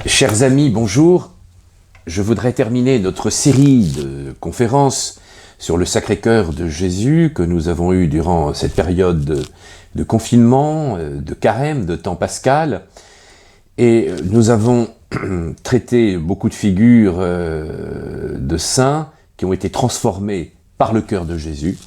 Chers amis, bonjour. Je voudrais terminer notre série de conférences sur le Sacré-Cœur de Jésus que nous avons eue durant cette période de confinement, de carême, de temps pascal. Et nous avons traité beaucoup de figures de saints qui ont été transformés par le cœur de Jésus.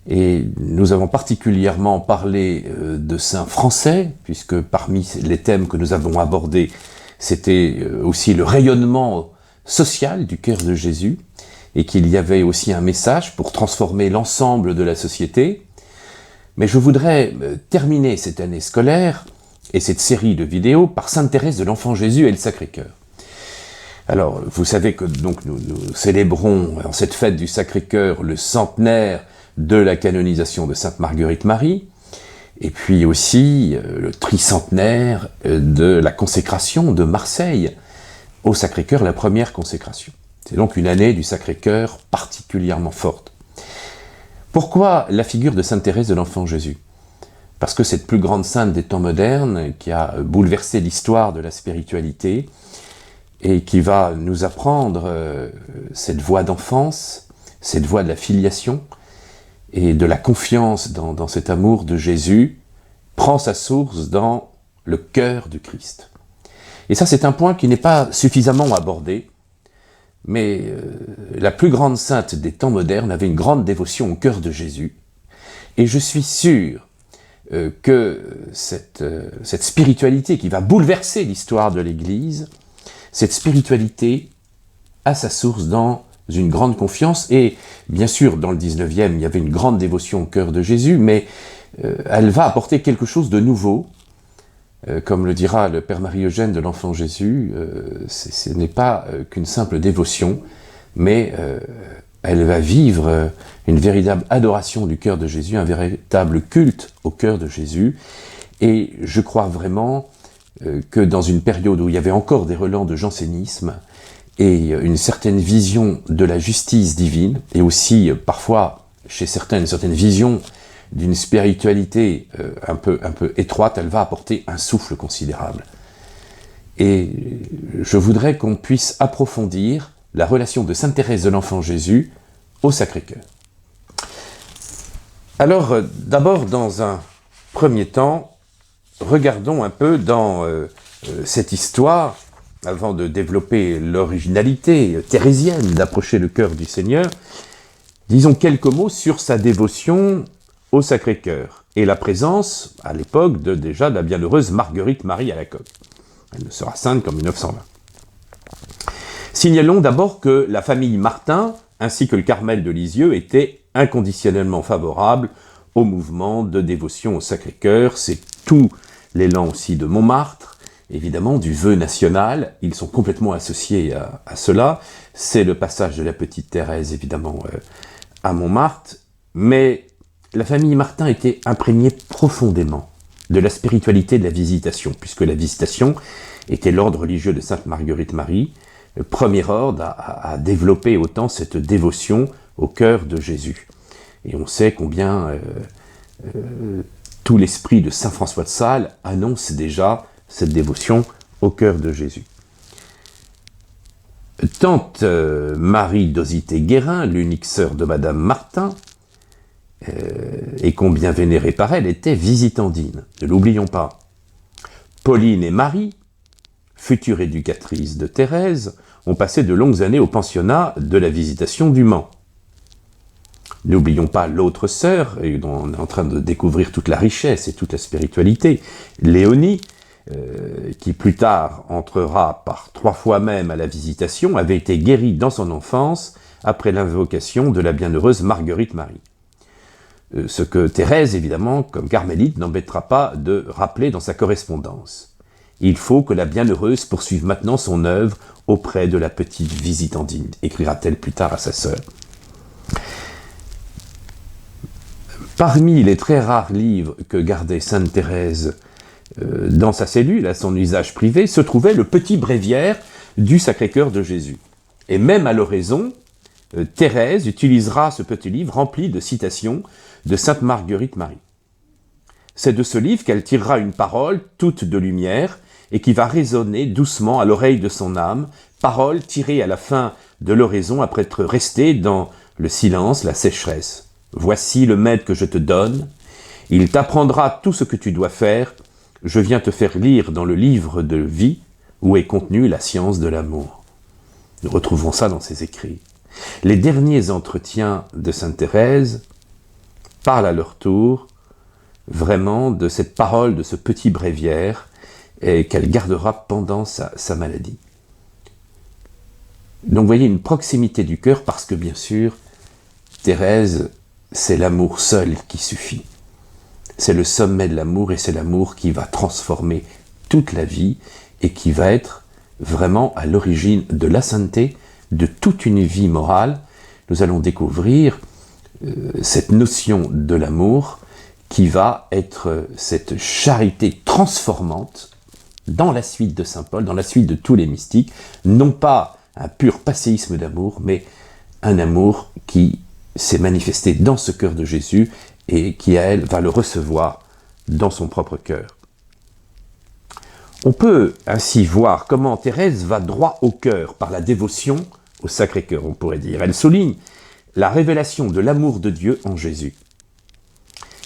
Et nous avons particulièrement parlé de saints français, puisque parmi les thèmes que nous avons abordés, c'était aussi le rayonnement social du cœur de Jésus, et qu'il y avait aussi un message pour transformer l'ensemble de la société. Mais je voudrais terminer cette année scolaire et cette série de vidéos par Sainte Thérèse de l'Enfant Jésus et le Sacré-Cœur. Alors, vous savez que donc nous célébrons en cette fête du Sacré-Cœur le centenaire de la canonisation de Sainte Marguerite Marie, et puis aussi le tricentenaire de la consécration de Marseille au Sacré-Cœur, la première consécration. C'est donc une année du Sacré-Cœur particulièrement forte. Pourquoi la figure de Sainte Thérèse de l'Enfant Jésus? Parce que cette plus grande sainte des temps modernes, qui a bouleversé l'histoire de la spiritualité, et qui va nous apprendre cette voie d'enfance, cette voie de la filiation, et de la confiance dans cet amour de Jésus, prend sa source dans le cœur du Christ. Et ça, c'est un point qui n'est pas suffisamment abordé, mais la plus grande sainte des temps modernes avait une grande dévotion au cœur de Jésus. Et je suis sûr que cette spiritualité qui va bouleverser l'histoire de l'Église, cette spiritualité a sa source dans une grande confiance, et bien sûr, dans le 19e, il y avait une grande dévotion au cœur de Jésus, mais elle va apporter quelque chose de nouveau, comme le dira le Père Marie-Eugène de l'Enfant Jésus, ce n'est pas qu'une simple dévotion, mais elle va vivre une véritable adoration du cœur de Jésus, un véritable culte au cœur de Jésus, et je crois vraiment que dans une période où il y avait encore des relents de jansénisme, et une certaine vision de la justice divine, et aussi parfois chez certains une certaine vision d'une spiritualité un peu étroite, elle va apporter un souffle considérable. Et je voudrais qu'on puisse approfondir la relation de Sainte Thérèse de l'Enfant Jésus au Sacré-Cœur. Alors, d'abord, dans un premier temps, regardons un peu dans cette histoire, avant de développer l'originalité thérésienne d'approcher le cœur du Seigneur, disons quelques mots sur sa dévotion au Sacré-Cœur et la présence, à l'époque, déjà de la bienheureuse Marguerite Marie à la coque. Elle ne sera sainte qu'en 1920. Signalons d'abord que la famille Martin, ainsi que le Carmel de Lisieux, étaient inconditionnellement favorables au mouvement de dévotion au Sacré-Cœur. C'est tout l'élan aussi de Montmartre, évidemment, du vœu national, ils sont complètement associés à cela. C'est le passage de la petite Thérèse, évidemment, à Montmartre. Mais la famille Martin était imprégnée profondément de la spiritualité de la Visitation, puisque la Visitation était l'ordre religieux de Sainte Marguerite Marie, le premier ordre à développer autant cette dévotion au cœur de Jésus. Et on sait combien tout l'esprit de Saint François de Sales annonce déjà cette dévotion au cœur de Jésus. Tante Marie d'Osité-Guérin, l'unique sœur de Madame Martin, et combien vénérée par elle, était visitandine, ne l'oublions pas. Pauline et Marie, futures éducatrices de Thérèse, ont passé de longues années au pensionnat de la Visitation du Mans. N'oublions pas l'autre sœur, et dont on est en train de découvrir toute la richesse et toute la spiritualité, Léonie, qui plus tard entrera par 3 fois même à la Visitation, avait été guérie dans son enfance après l'invocation de la bienheureuse Marguerite Marie. Ce que Thérèse, évidemment, comme carmélite, n'embêtera pas de rappeler dans sa correspondance. Il faut que la bienheureuse poursuive maintenant son œuvre auprès de la petite visitandine, écrira-t-elle plus tard à sa sœur. Parmi les très rares livres que gardait Sainte Thérèse dans sa cellule, à son usage privé, se trouvait le petit bréviaire du Sacré-Cœur de Jésus. Et même à l'oraison, Thérèse utilisera ce petit livre rempli de citations de Sainte Marguerite Marie. C'est de ce livre qu'elle tirera une parole toute de lumière et qui va résonner doucement à l'oreille de son âme, paroles tirées à la fin de l'oraison après être resté dans le silence, la sécheresse. Voici le maître que je te donne, il t'apprendra tout ce que tu dois faire, je viens te faire lire dans le livre de vie où est contenue la science de l'amour. Nous retrouvons ça dans ses écrits. Les derniers entretiens de Sainte Thérèse parlent à leur tour vraiment de cette parole, de ce petit bréviaire qu'elle gardera pendant sa maladie. Donc vous voyez une proximité du cœur parce que bien sûr, Thérèse, c'est l'amour seul qui suffit. C'est le sommet de l'amour et c'est l'amour qui va transformer toute la vie et qui va être vraiment à l'origine de la sainteté, de toute une vie morale. Nous allons découvrir cette notion de l'amour qui va être cette charité transformante dans la suite de saint Paul, dans la suite de tous les mystiques, non pas un pur passéisme d'amour, mais un amour qui s'est manifesté dans ce cœur de Jésus et qui, à elle, va le recevoir dans son propre cœur. On peut ainsi voir comment Thérèse va droit au cœur par la dévotion au Sacré-Cœur, on pourrait dire. Elle souligne la révélation de l'amour de Dieu en Jésus.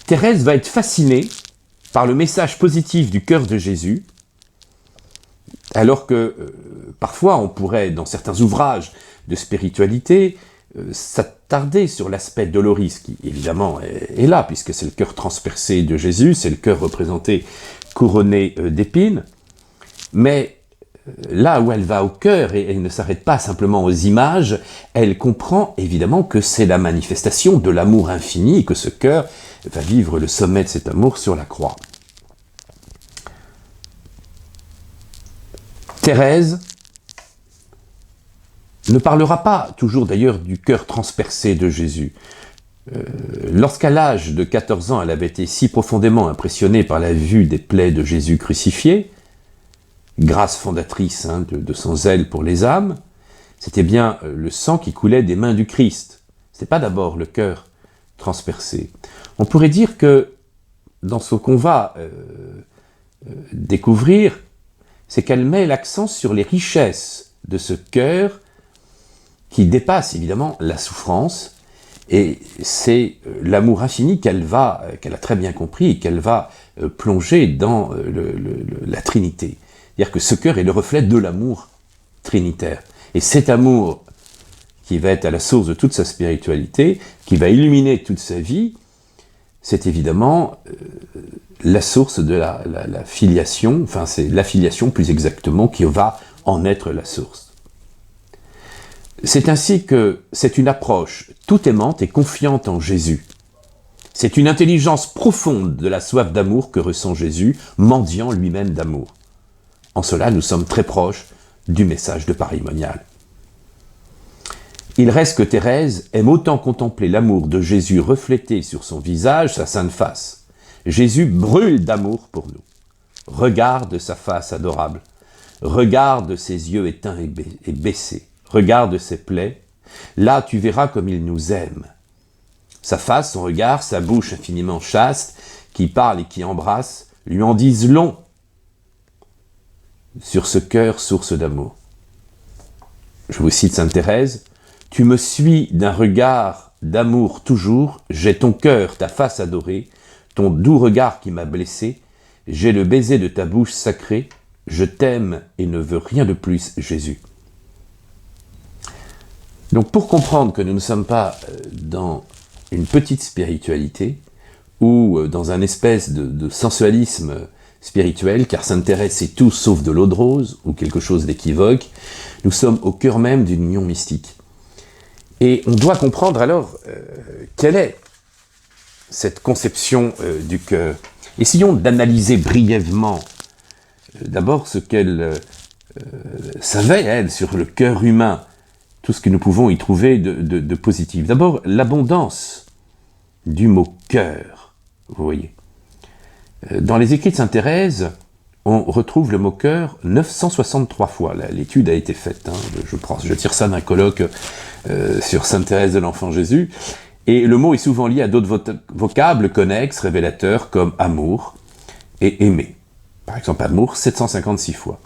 Thérèse va être fascinée par le message positif du cœur de Jésus, alors que parfois on pourrait, dans certains ouvrages de spiritualité, s'attarder sur l'aspect doloris, qui évidemment est là, puisque c'est le cœur transpercé de Jésus, c'est le cœur représenté couronné d'épines, mais là où elle va au cœur, et elle ne s'arrête pas simplement aux images, elle comprend évidemment que c'est la manifestation de l'amour infini, et que ce cœur va vivre le sommet de cet amour sur la croix. Thérèse ne parlera pas toujours d'ailleurs du cœur transpercé de Jésus. Lorsqu'à l'âge de 14 ans, elle avait été si profondément impressionnée par la vue des plaies de Jésus crucifié, grâce fondatrice de son zèle pour les âmes, c'était bien le sang qui coulait des mains du Christ. Ce n'était pas d'abord le cœur transpercé. On pourrait dire que dans ce qu'on va découvrir, c'est qu'elle met l'accent sur les richesses de ce cœur qui dépasse évidemment la souffrance, et c'est l'amour infini qu'elle a très bien compris et qu'elle va plonger dans la Trinité. C'est-à-dire que ce cœur est le reflet de l'amour trinitaire. Et cet amour qui va être à la source de toute sa spiritualité, qui va illuminer toute sa vie, c'est évidemment la source de la filiation, enfin c'est la filiation plus exactement qui va en être la source. C'est ainsi que c'est une approche tout aimante et confiante en Jésus. C'est une intelligence profonde de la soif d'amour que ressent Jésus, mendiant lui-même d'amour. En cela, nous sommes très proches du message de Paris-Monial. Il reste que Thérèse aime autant contempler l'amour de Jésus reflété sur son visage, sa sainte face. Jésus brûle d'amour pour nous. Regarde sa face adorable. Regarde ses yeux éteints et baissés. Regarde ses plaies. Là, tu verras comme il nous aime. Sa face, son regard, sa bouche infiniment chaste, qui parle et qui embrasse, lui en disent long sur ce cœur source d'amour. Je vous cite Sainte Thérèse. « Tu me suis d'un regard d'amour toujours, j'ai ton cœur, ta face adorée, ton doux regard qui m'a blessé, j'ai le baiser de ta bouche sacrée, je t'aime et ne veux rien de plus, Jésus. » Donc pour comprendre que nous ne sommes pas dans une petite spiritualité ou dans un espèce de sensualisme spirituel, car Sainte Thérèse c'est tout sauf de l'eau de rose ou quelque chose d'équivoque, nous sommes au cœur même d'une union mystique. Et on doit comprendre alors quelle est cette conception du cœur. Essayons d'analyser brièvement d'abord ce qu'elle savait, elle, sur le cœur humain, tout ce que nous pouvons y trouver de positif. D'abord, l'abondance du mot « cœur », vous voyez. Dans les écrits de Sainte Thérèse, on retrouve le mot « cœur » 963 fois. L'étude a été faite, je tire ça d'un colloque sur Sainte Thérèse de l'Enfant Jésus, et le mot est souvent lié à d'autres vocables connexes, révélateurs, comme « amour » et « aimer ». Par exemple, amour, 756 fois.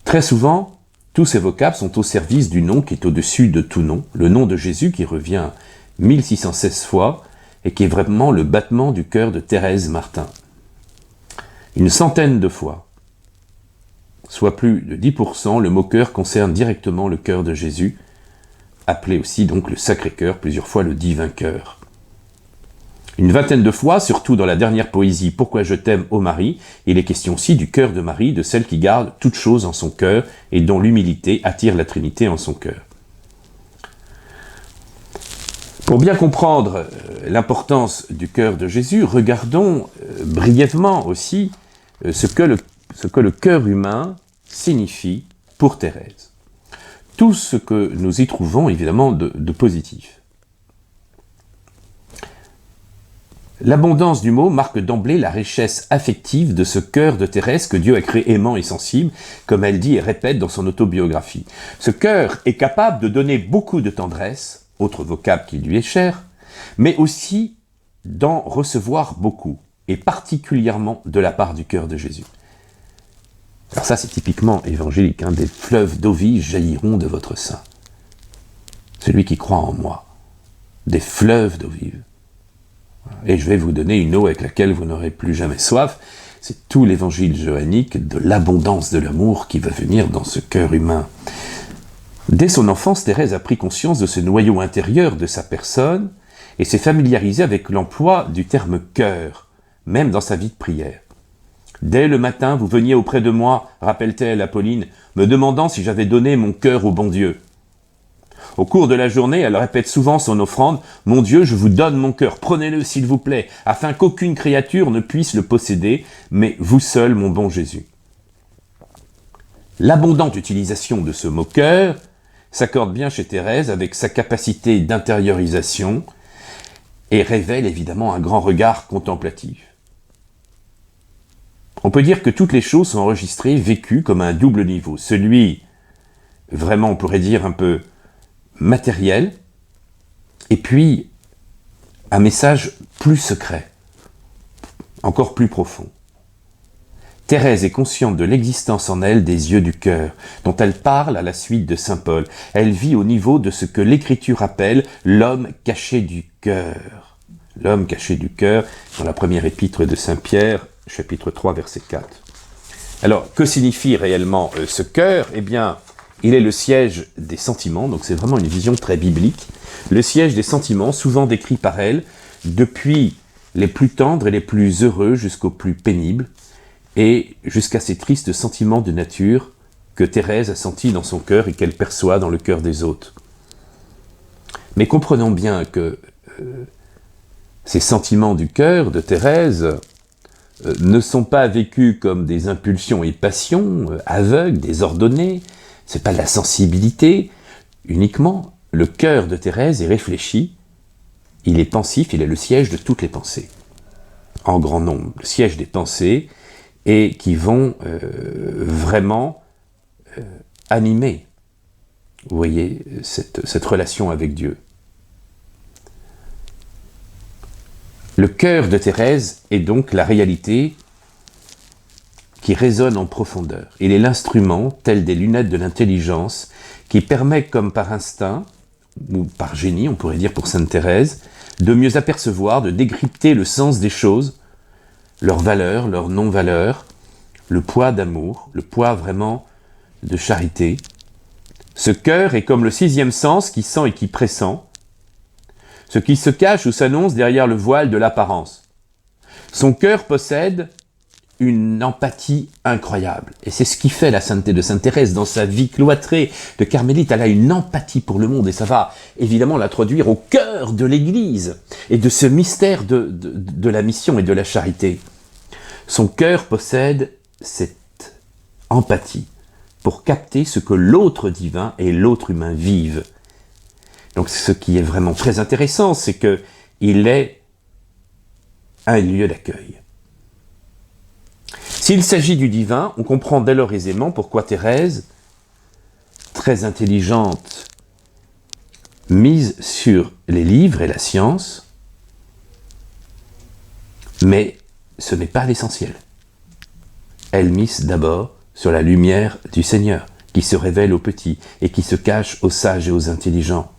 Très souvent, tous ces vocables sont au service du nom qui est au-dessus de tout nom, le nom de Jésus qui revient 1616 fois et qui est vraiment le battement du cœur de Thérèse Martin. Une centaine de fois, soit plus de 10%, le mot cœur concerne directement le cœur de Jésus, appelé aussi donc le Sacré-Cœur, plusieurs fois le Divin Cœur. Une vingtaine de fois, surtout dans la dernière poésie « Pourquoi je t'aime, ô Marie », il est question aussi du cœur de Marie, de celle qui garde toute chose en son cœur et dont l'humilité attire la Trinité en son cœur. Pour bien comprendre l'importance du cœur de Jésus, regardons brièvement aussi ce que le cœur humain signifie pour Thérèse. Tout ce que nous y trouvons évidemment de positif. L'abondance du mot marque d'emblée la richesse affective de ce cœur de Thérèse que Dieu a créé aimant et sensible, comme elle dit et répète dans son autobiographie. Ce cœur est capable de donner beaucoup de tendresse, autre vocable qui lui est cher, mais aussi d'en recevoir beaucoup, et particulièrement de la part du cœur de Jésus. Alors ça, c'est typiquement évangélique, des fleuves d'eau vive jailliront de votre sein. Celui qui croit en moi, des fleuves d'eau vive. Et je vais vous donner une eau avec laquelle vous n'aurez plus jamais soif. C'est tout l'évangile johannique de l'abondance de l'amour qui va venir dans ce cœur humain. Dès son enfance, Thérèse a pris conscience de ce noyau intérieur de sa personne et s'est familiarisée avec l'emploi du terme « cœur », même dans sa vie de prière. « Dès le matin, vous veniez auprès de moi, rappelle-t-elle à Pauline, me demandant si j'avais donné mon cœur au bon Dieu. » Au cours de la journée, elle répète souvent son offrande « Mon Dieu, je vous donne mon cœur, prenez-le s'il vous plaît, afin qu'aucune créature ne puisse le posséder, mais vous seul, mon bon Jésus. » L'abondante utilisation de ce mot « cœur » s'accorde bien chez Thérèse avec sa capacité d'intériorisation et révèle évidemment un grand regard contemplatif. On peut dire que toutes les choses sont enregistrées, vécues comme un double niveau. Celui, vraiment on pourrait dire un peu matériel, et puis un message plus secret, encore plus profond. Thérèse est consciente de l'existence en elle des yeux du cœur, dont elle parle à la suite de saint Paul. Elle vit au niveau de ce que l'Écriture appelle l'homme caché du cœur. L'homme caché du cœur, dans la première épître de saint Pierre, chapitre 3, verset 4. Alors, que signifie réellement ce cœur ? Eh bien, il est le siège des sentiments, donc c'est vraiment une vision très biblique. Le siège des sentiments, souvent décrit par elle, depuis les plus tendres et les plus heureux jusqu'aux plus pénibles, et jusqu'à ces tristes sentiments de nature que Thérèse a sentis dans son cœur et qu'elle perçoit dans le cœur des autres. Mais comprenons bien que ces sentiments du cœur de Thérèse ne sont pas vécus comme des impulsions et passions aveugles, désordonnées. C'est pas de la sensibilité uniquement. Le cœur de Thérèse est réfléchi, il est pensif, il est le siège de toutes les pensées. En grand nombre, le siège des pensées, et qui vont vraiment animer, vous voyez, cette relation avec Dieu. Le cœur de Thérèse est donc la réalité qui résonne en profondeur. Il est l'instrument, tel des lunettes de l'intelligence, qui permet, comme par instinct, ou par génie, on pourrait dire pour sainte Thérèse, de mieux apercevoir, de décrypter le sens des choses, leur valeur, leur non-valeur, le poids d'amour, le poids vraiment de charité. Ce cœur est comme le sixième sens qui sent et qui pressent, ce qui se cache ou s'annonce derrière le voile de l'apparence. Son cœur possède une empathie incroyable. Et c'est ce qui fait la sainteté de sainte Thérèse. Dans sa vie cloîtrée de carmélite, elle a une empathie pour le monde, et ça va évidemment l'introduire au cœur de l'Église, et de ce mystère de la mission et de la charité. Son cœur possède cette empathie pour capter ce que l'autre divin et l'autre humain vivent. Donc ce qui est vraiment très intéressant, c'est qu'il est un lieu d'accueil. S'il s'agit du divin, on comprend dès lors aisément pourquoi Thérèse, très intelligente, mise sur les livres et la science, mais ce n'est pas l'essentiel. Elle mise d'abord sur la lumière du Seigneur, qui se révèle aux petits et qui se cache aux sages et aux intelligents.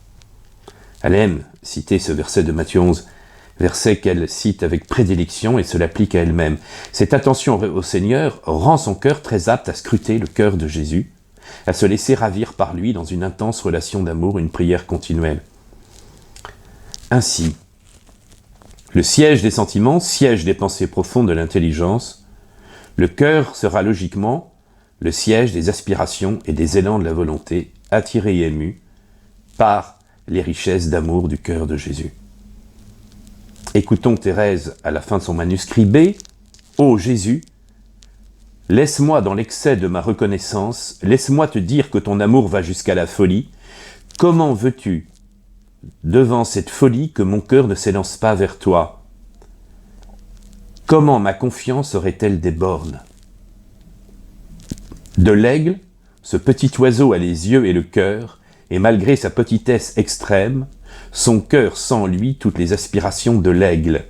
Elle aime citer ce verset de Matthieu 11, verset qu'elle cite avec prédilection et se l'applique à elle-même. Cette attention au Seigneur rend son cœur très apte à scruter le cœur de Jésus, à se laisser ravir par lui dans une intense relation d'amour, une prière continuelle. Ainsi, le siège des sentiments, siège des pensées profondes de l'intelligence, le cœur sera logiquement le siège des aspirations et des élans de la volonté, attiré et ému par les richesses d'amour du cœur de Jésus. Écoutons Thérèse à la fin de son manuscrit B. « Ô Jésus, laisse-moi dans l'excès de ma reconnaissance, laisse-moi te dire que ton amour va jusqu'à la folie. Comment veux-tu, devant cette folie, que mon cœur ne s'élance pas vers toi? Comment ma confiance aurait-elle des bornes? De l'aigle, ce petit oiseau a les yeux et le cœur, et malgré sa petitesse extrême, son cœur sent en lui toutes les aspirations de l'aigle.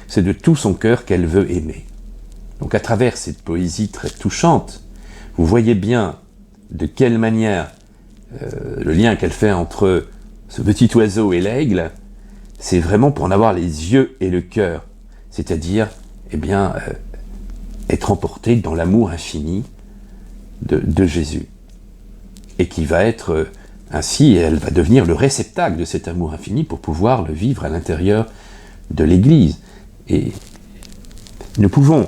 C'est de tout son cœur qu'elle veut aimer. » Donc à travers cette poésie très touchante, vous voyez bien de quelle manière le lien qu'elle fait entre ce petit oiseau et l'aigle, c'est vraiment pour en avoir les yeux et le cœur, c'est-à-dire être emporté dans l'amour infini de Jésus, et qui va être ainsi, elle va devenir le réceptacle de cet amour infini pour pouvoir le vivre à l'intérieur de l'Église. Et nous pouvons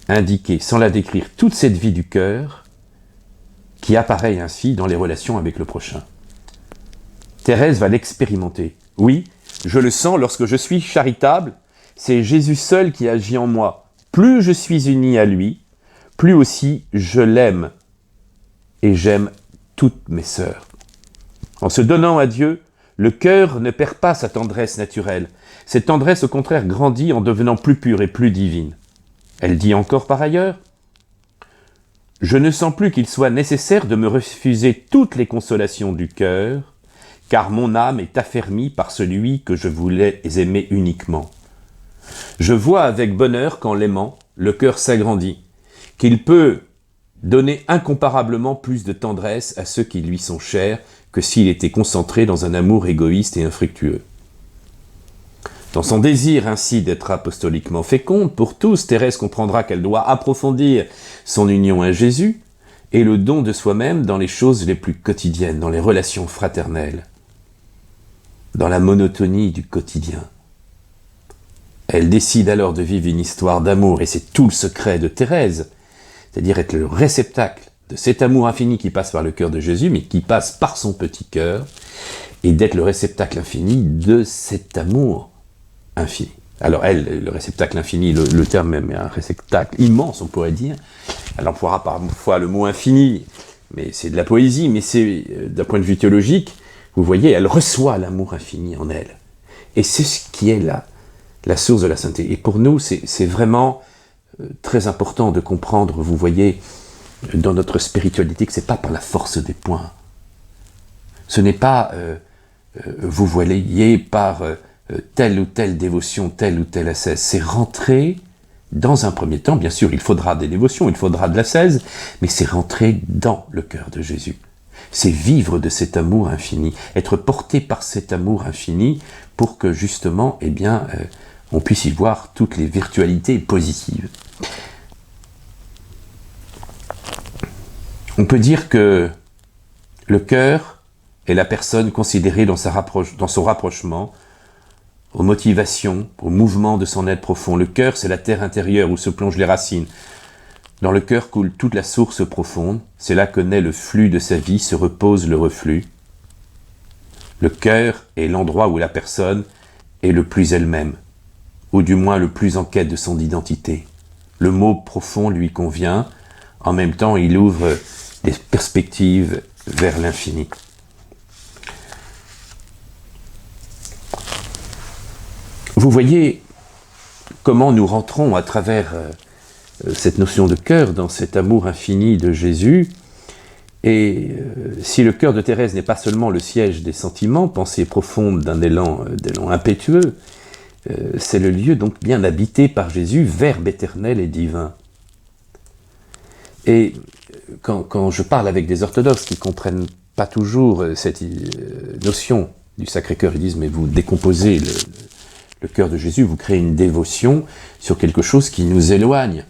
indiquer, sans la décrire, toute cette vie du cœur qui apparaît ainsi dans les relations avec le prochain. Thérèse va l'expérimenter. Oui, je le sens lorsque je suis charitable, c'est Jésus seul qui agit en moi. Plus je suis uni à lui, plus aussi je l'aime et j'aime toutes mes sœurs. En se donnant à Dieu, le cœur ne perd pas sa tendresse naturelle. Cette tendresse, au contraire, grandit en devenant plus pure et plus divine. Elle dit encore par ailleurs, « Je ne sens plus qu'il soit nécessaire de me refuser toutes les consolations du cœur, car mon âme est affermie par celui que je voulais aimer uniquement. Je vois avec bonheur qu'en l'aimant, le cœur s'agrandit, qu'il peut donner incomparablement plus de tendresse à ceux qui lui sont chers que s'il était concentré dans un amour égoïste et infructueux. » Dans son désir ainsi d'être apostoliquement féconde pour tous, Thérèse comprendra qu'elle doit approfondir son union à Jésus et le don de soi-même dans les choses les plus quotidiennes, dans les relations fraternelles, dans la monotonie du quotidien. Elle décide alors de vivre une histoire d'amour, et c'est tout le secret de Thérèse, c'est-à-dire être le réceptacle de cet amour infini qui passe par le cœur de Jésus, mais qui passe par son petit cœur, et d'être le réceptacle infini de cet amour infini. Alors elle, le réceptacle infini, le terme même est un réceptacle immense, on pourrait dire. Elle emploiera parfois le mot infini, mais c'est de la poésie, mais c'est, d'un point de vue théologique, vous voyez, elle reçoit l'amour infini en elle. Et c'est ce qui est la source de la sainteté. Et pour nous, c'est vraiment très important de comprendre, vous voyez, dans notre spiritualité, que c'est pas par la force des points. Ce n'est pas, vous voyez, par telle ou telle dévotion, telle ou telle ascèse. C'est rentrer, dans un premier temps, bien sûr, il faudra des dévotions, il faudra de l'ascèse, mais c'est rentrer dans le cœur de Jésus. C'est vivre de cet amour infini, être porté par cet amour infini pour que, justement, on puisse y voir toutes les virtualités positives. On peut dire que le cœur est la personne considérée dans son rapprochement aux motivations, au mouvement de son être profond. Le cœur, c'est la terre intérieure où se plongent les racines. Dans le cœur coule toute la source profonde, c'est là que naît le flux de sa vie, se repose le reflux. Le cœur est l'endroit où la personne est le plus elle-même, ou du moins le plus en quête de son identité. Le mot profond lui convient, en même temps il ouvre des perspectives vers l'infini. Vous voyez comment nous rentrons à travers cette notion de cœur dans cet amour infini de Jésus. Et si le cœur de Thérèse n'est pas seulement le siège des sentiments, pensée profonde d'un élan impétueux, c'est le lieu donc bien habité par Jésus, Verbe éternel et divin. Et quand je parle avec des orthodoxes qui ne comprennent pas toujours cette notion du Sacré-Cœur, ils disent « mais vous décomposez le cœur de Jésus, vous créez une dévotion sur quelque chose qui nous éloigne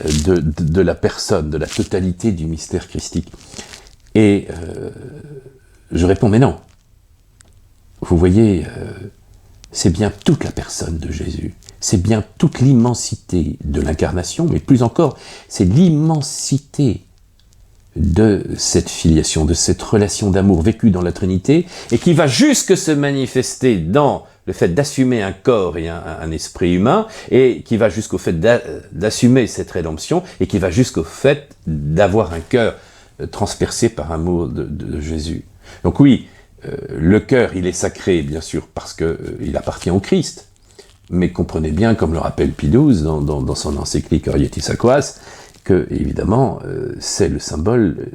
de la personne, de la totalité du mystère christique. » Et je réponds « mais non, vous voyez, c'est bien toute la personne de Jésus, c'est bien toute l'immensité de l'incarnation, mais plus encore, c'est l'immensité de cette filiation, de cette relation d'amour vécue dans la Trinité, et qui va jusque se manifester dans le fait d'assumer un corps et un esprit humain, et qui va jusqu'au fait d'assumer cette rédemption, et qui va jusqu'au fait d'avoir un cœur transpercé par amour de Jésus. Donc oui, le cœur, il est sacré, bien sûr, parce qu'il appartient au Christ, mais comprenez bien, comme le rappelle Pie XII dans son encyclique Orietis Aquas, que, évidemment, c'est le symbole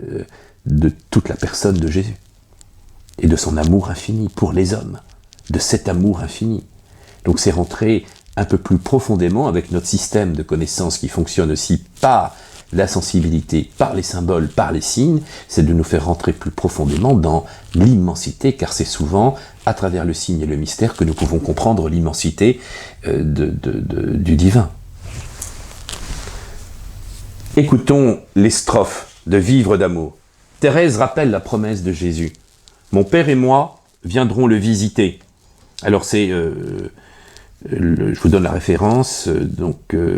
de toute la personne de Jésus, et de son amour infini pour les hommes, de cet amour infini. Donc c'est rentrer un peu plus profondément avec notre système de connaissances qui fonctionne aussi par la sensibilité, par les symboles, par les signes, c'est de nous faire rentrer plus profondément dans l'immensité, car c'est souvent à travers le signe et le mystère que nous pouvons comprendre l'immensité du divin. Écoutons les strophes de Vivre d'amour. Thérèse rappelle la promesse de Jésus. « Mon Père et moi viendrons le visiter. » Alors c'est, je vous donne la référence,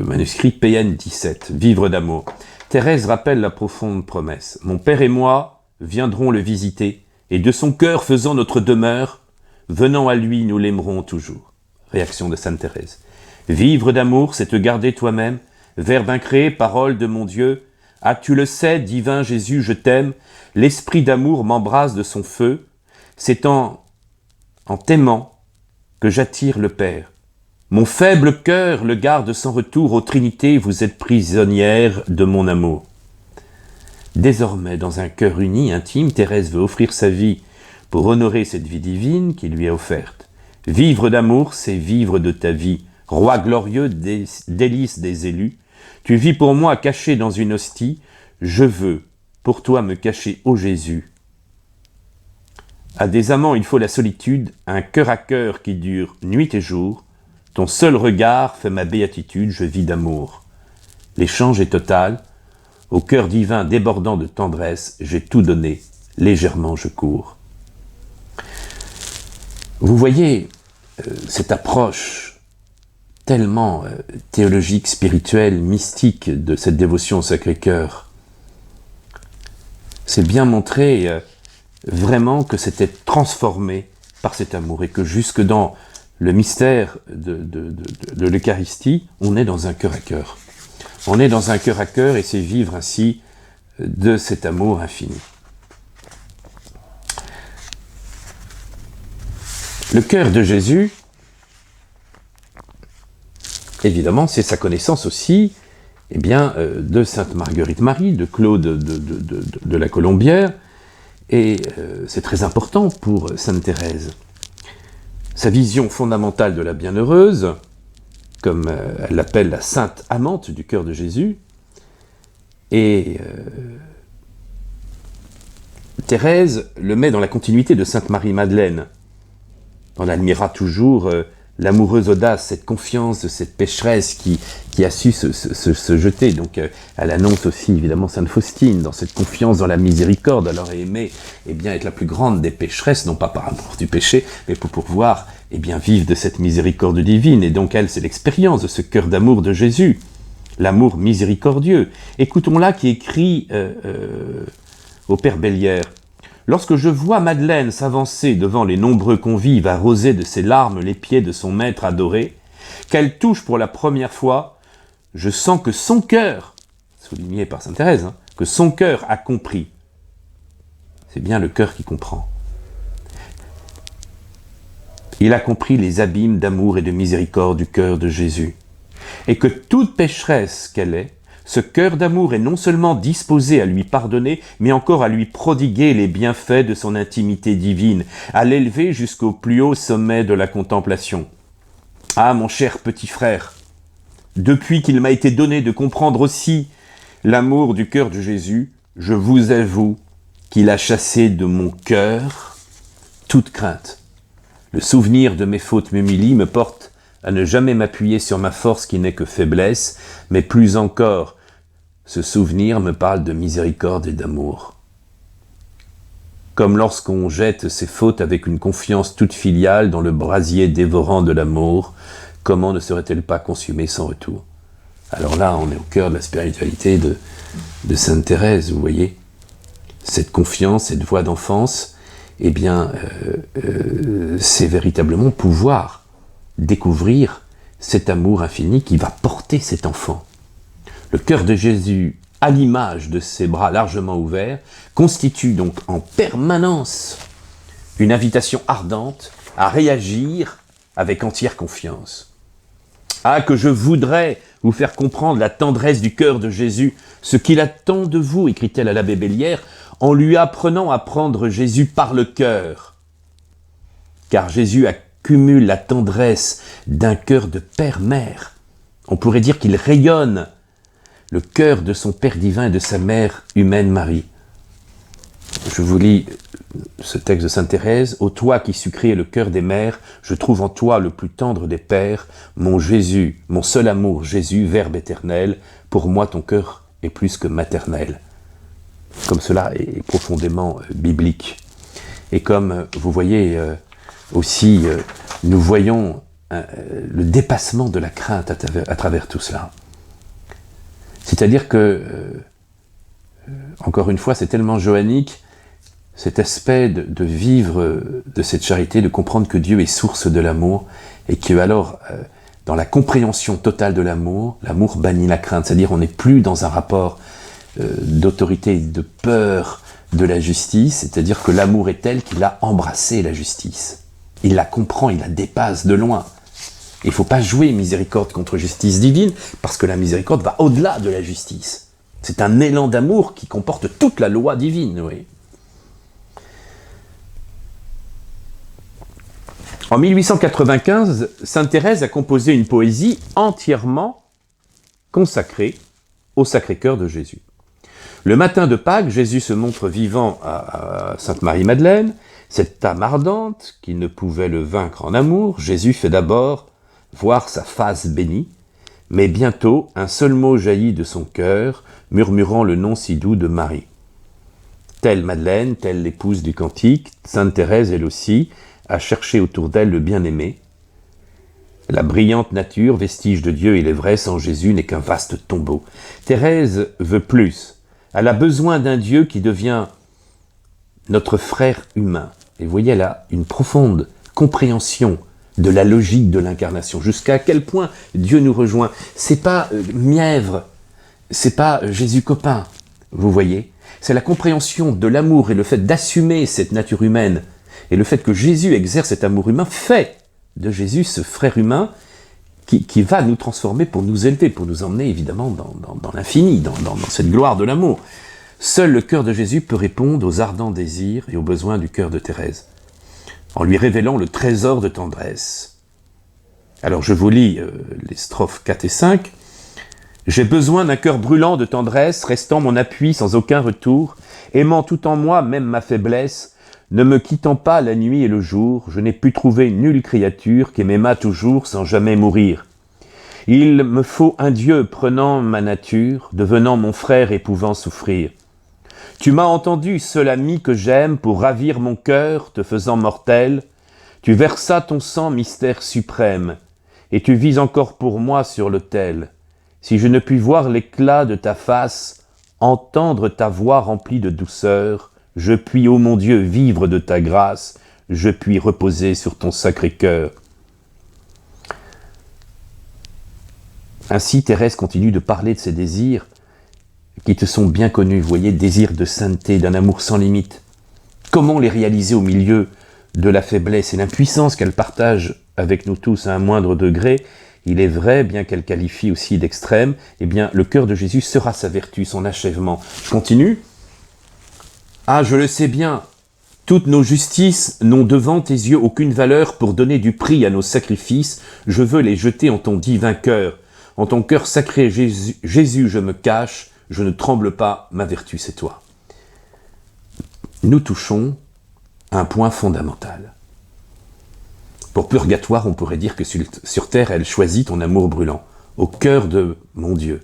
manuscrit PN 17, Vivre d'amour. Thérèse rappelle la profonde promesse. « Mon Père et moi viendrons le visiter, et de son cœur faisant notre demeure, venant à lui nous l'aimerons toujours. » Réaction de Sainte Thérèse. « Vivre d'amour, c'est te garder toi-même, Verbe incréé, parole de mon Dieu, ah tu le sais, divin Jésus, je t'aime, l'esprit d'amour m'embrasse de son feu, c'est en t'aimant que j'attire le Père. Mon faible cœur le garde sans retour, ô Trinité, vous êtes prisonnière de mon amour. » Désormais, dans un cœur uni, intime, Thérèse veut offrir sa vie pour honorer cette vie divine qui lui est offerte. Vivre d'amour, c'est vivre de ta vie, roi glorieux, délice des élus. Tu vis pour moi caché dans une hostie, je veux pour toi me cacher, ô Jésus. À des amants il faut la solitude, un cœur à cœur qui dure nuit et jour. Ton seul regard fait ma béatitude, je vis d'amour. L'échange est total, au cœur divin débordant de tendresse, j'ai tout donné, légèrement je cours. Vous voyez cette approche tellement théologique, spirituelle, mystique de cette dévotion au Sacré-Cœur. C'est bien montrer vraiment que c'était transformé par cet amour et que jusque dans le mystère de l'Eucharistie, on est dans un cœur à cœur. On est dans un cœur à cœur et c'est vivre ainsi de cet amour infini. Le cœur de Jésus, évidemment, c'est sa connaissance aussi de Sainte Marguerite Marie, de Claude de la Colombière, et c'est très important pour Sainte Thérèse. Sa vision fondamentale de la bienheureuse, comme elle l'appelle la sainte amante du cœur de Jésus, et Thérèse le met dans la continuité de Sainte Marie-Madeleine. On admirera toujours l'amoureuse audace, cette confiance de cette pécheresse qui a su se jeter. Donc elle annonce aussi évidemment Sainte Faustine dans cette confiance dans la miséricorde. Elle aurait aimé être la plus grande des pécheresses, non pas par amour du péché, mais pour pouvoir vivre de cette miséricorde divine. Et donc elle, c'est l'expérience de ce cœur d'amour de Jésus, l'amour miséricordieux. Écoutons-la qui écrit au Père Bellière. Lorsque je vois Madeleine s'avancer devant les nombreux convives arroser de ses larmes les pieds de son maître adoré, qu'elle touche pour la première fois, je sens que son cœur, souligné par Sainte Thérèse, que son cœur a compris. C'est bien le cœur qui comprend. Il a compris les abîmes d'amour et de miséricorde du cœur de Jésus, et que toute pécheresse qu'elle est, ce cœur d'amour est non seulement disposé à lui pardonner, mais encore à lui prodiguer les bienfaits de son intimité divine, à l'élever jusqu'au plus haut sommet de la contemplation. Ah, mon cher petit frère, depuis qu'il m'a été donné de comprendre aussi l'amour du cœur de Jésus, je vous avoue qu'il a chassé de mon cœur toute crainte. Le souvenir de mes fautes m'humilie, me porte à ne jamais m'appuyer sur ma force qui n'est que faiblesse, mais plus encore, ce souvenir me parle de miséricorde et d'amour. Comme lorsqu'on jette ses fautes avec une confiance toute filiale dans le brasier dévorant de l'amour, comment ne serait-elle pas consumée sans retour? Alors là, on est au cœur de la spiritualité de Sainte Thérèse, vous voyez. Cette confiance, cette voix d'enfance, eh bien, c'est véritablement pouvoir découvrir cet amour infini qui va porter cet enfant. Le cœur de Jésus, à l'image de ses bras largement ouverts, constitue donc en permanence une invitation ardente à réagir avec entière confiance. Ah, que je voudrais vous faire comprendre la tendresse du cœur de Jésus, ce qu'il attend de vous, écrit-elle à l'abbé Bellière, en lui apprenant à prendre Jésus par le cœur. Car Jésus accumule la tendresse d'un cœur de père-mère. On pourrait dire qu'il rayonne le cœur de son Père divin et de sa mère humaine Marie. Je vous lis ce texte de Sainte Thérèse. « Ô toi qui sus créer le cœur des mères, je trouve en toi le plus tendre des pères, mon Jésus, mon seul amour, Jésus, Verbe éternel, pour moi ton cœur est plus que maternel. » Comme cela est profondément biblique. Et comme vous voyez aussi, nous voyons le dépassement de la crainte à travers tout cela. C'est-à-dire que, encore une fois, c'est tellement johannique, cet aspect de vivre de cette charité, de comprendre que Dieu est source de l'amour, et que alors, dans la compréhension totale de l'amour, l'amour bannit la crainte, c'est-à-dire on n'est plus dans un rapport d'autorité, de peur de la justice, c'est-à-dire que l'amour est tel qu'il a embrassé la justice. Il la comprend, il la dépasse de loin. Il ne faut pas jouer miséricorde contre justice divine, parce que la miséricorde va au-delà de la justice. C'est un élan d'amour qui comporte toute la loi divine, oui. En 1895, Sainte Thérèse a composé une poésie entièrement consacrée au Sacré-Cœur de Jésus. Le matin de Pâques, Jésus se montre vivant à Sainte Marie-Madeleine, cette âme ardente qui ne pouvait le vaincre en amour. Jésus fait d'abord voir sa face bénie, mais bientôt un seul mot jaillit de son cœur, murmurant le nom si doux de Marie. Telle Madeleine, telle l'épouse du cantique, Sainte Thérèse, elle aussi, a cherché autour d'elle le bien-aimé. La brillante nature, vestige de Dieu, il est vrai, sans Jésus n'est qu'un vaste tombeau. Thérèse veut plus. Elle a besoin d'un Dieu qui devient notre frère humain. Et vous voyez, elle a une profonde compréhension de la logique de l'incarnation. Jusqu'à quel point Dieu nous rejoint. C'est pas mièvre, c'est pas Jésus copain, vous voyez. C'est la compréhension de l'amour et le fait d'assumer cette nature humaine et le fait que Jésus exerce cet amour humain fait de Jésus ce frère humain qui va nous transformer pour nous élever, pour nous emmener évidemment dans l'infini, dans cette gloire de l'amour. Seul le cœur de Jésus peut répondre aux ardents désirs et aux besoins du cœur de Thérèse, en lui révélant le trésor de tendresse. Alors je vous lis les strophes 4 et 5. « J'ai besoin d'un cœur brûlant de tendresse, restant mon appui sans aucun retour, aimant tout en moi, même ma faiblesse, ne me quittant pas la nuit et le jour, je n'ai pu trouver nulle créature qui m'aimât toujours sans jamais mourir. Il me faut un Dieu prenant ma nature, devenant mon frère et pouvant souffrir. Tu m'as entendu, seul ami que j'aime, pour ravir mon cœur, te faisant mortel. Tu versas ton sang, mystère suprême, et tu vis encore pour moi sur l'autel. Si je ne puis voir l'éclat de ta face, entendre ta voix remplie de douceur, je puis, ô mon Dieu, vivre de ta grâce, je puis reposer sur ton sacré cœur. » Ainsi, Thérèse continue de parler de ses désirs qui te sont bien connus, vous voyez, désirs de sainteté, d'un amour sans limite. Comment les réaliser au milieu de la faiblesse et l'impuissance qu'elle partage avec nous tous à un moindre degré? Il est vrai, bien qu'elle qualifie aussi d'extrême, eh bien, le cœur de Jésus sera sa vertu, son achèvement. Je continue. Ah, je le sais bien, toutes nos justices n'ont devant tes yeux aucune valeur pour donner du prix à nos sacrifices. Je veux les jeter en ton divin cœur. En ton cœur sacré, Jésus, je me cache, je ne tremble pas, ma vertu c'est toi. Nous touchons un point fondamental. Pour purgatoire, on pourrait dire que sur terre, elle choisit ton amour brûlant, au cœur de mon Dieu.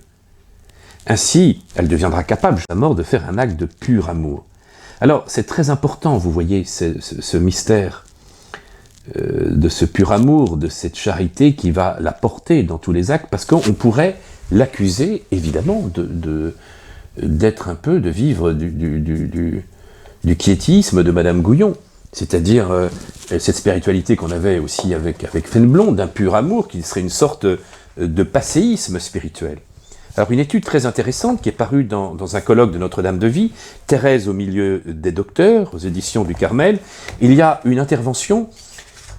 Ainsi, elle deviendra capable, jusqu'à la mort, de faire un acte de pur amour. Alors, c'est très important, vous voyez, ce mystère de ce pur amour, de cette charité qui va la porter dans tous les actes, parce qu'on pourrait l'accuser, évidemment, d'être un peu, de vivre du quiétisme de Madame Gouillon, c'est-à-dire cette spiritualité qu'on avait aussi avec Fénelon, d'un pur amour, qui serait une sorte de passéisme spirituel. Alors une étude très intéressante qui est parue dans un colloque de Notre-Dame de Vie, Thérèse au milieu des docteurs, aux éditions du Carmel, il y a une intervention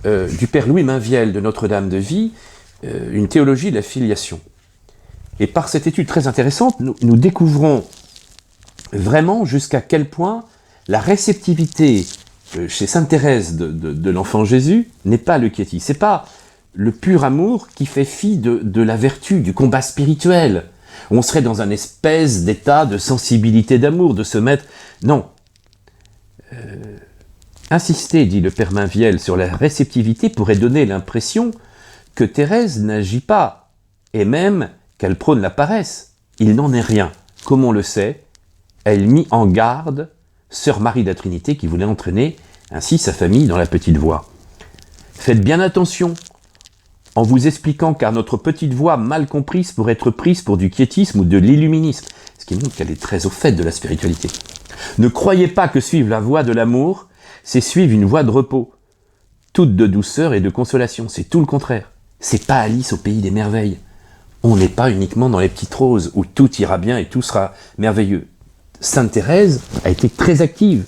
du père Louis Mainviel de Notre-Dame de Vie, une théologie de la filiation. Et par cette étude très intéressante, nous découvrons vraiment jusqu'à quel point la réceptivité chez Sainte Thérèse de l'enfant Jésus n'est pas le quiétisme, c'est pas le pur amour qui fait fi de la vertu, du combat spirituel. On serait dans un espèce d'état de sensibilité d'amour, de se mettre... Non. Insister, dit le père Mainviel, sur la réceptivité pourrait donner l'impression que Thérèse n'agit pas, et même qu'elle prône la paresse. Il n'en est rien. Comme on le sait, elle mit en garde Sœur Marie de la Trinité qui voulait entraîner ainsi sa famille dans la petite voie. Faites bien attention, en vous expliquant car notre petite voie mal comprise pourrait être prise pour du quiétisme ou de l'illuminisme, ce qui montre qu'elle est très au fait de la spiritualité. Ne croyez pas que suivre la voie de l'amour, c'est suivre une voie de repos, toute de douceur et de consolation, c'est tout le contraire. C'est pas Alice au pays des merveilles. On n'est pas uniquement dans les petites roses où tout ira bien et tout sera merveilleux. Sainte Thérèse a été très active.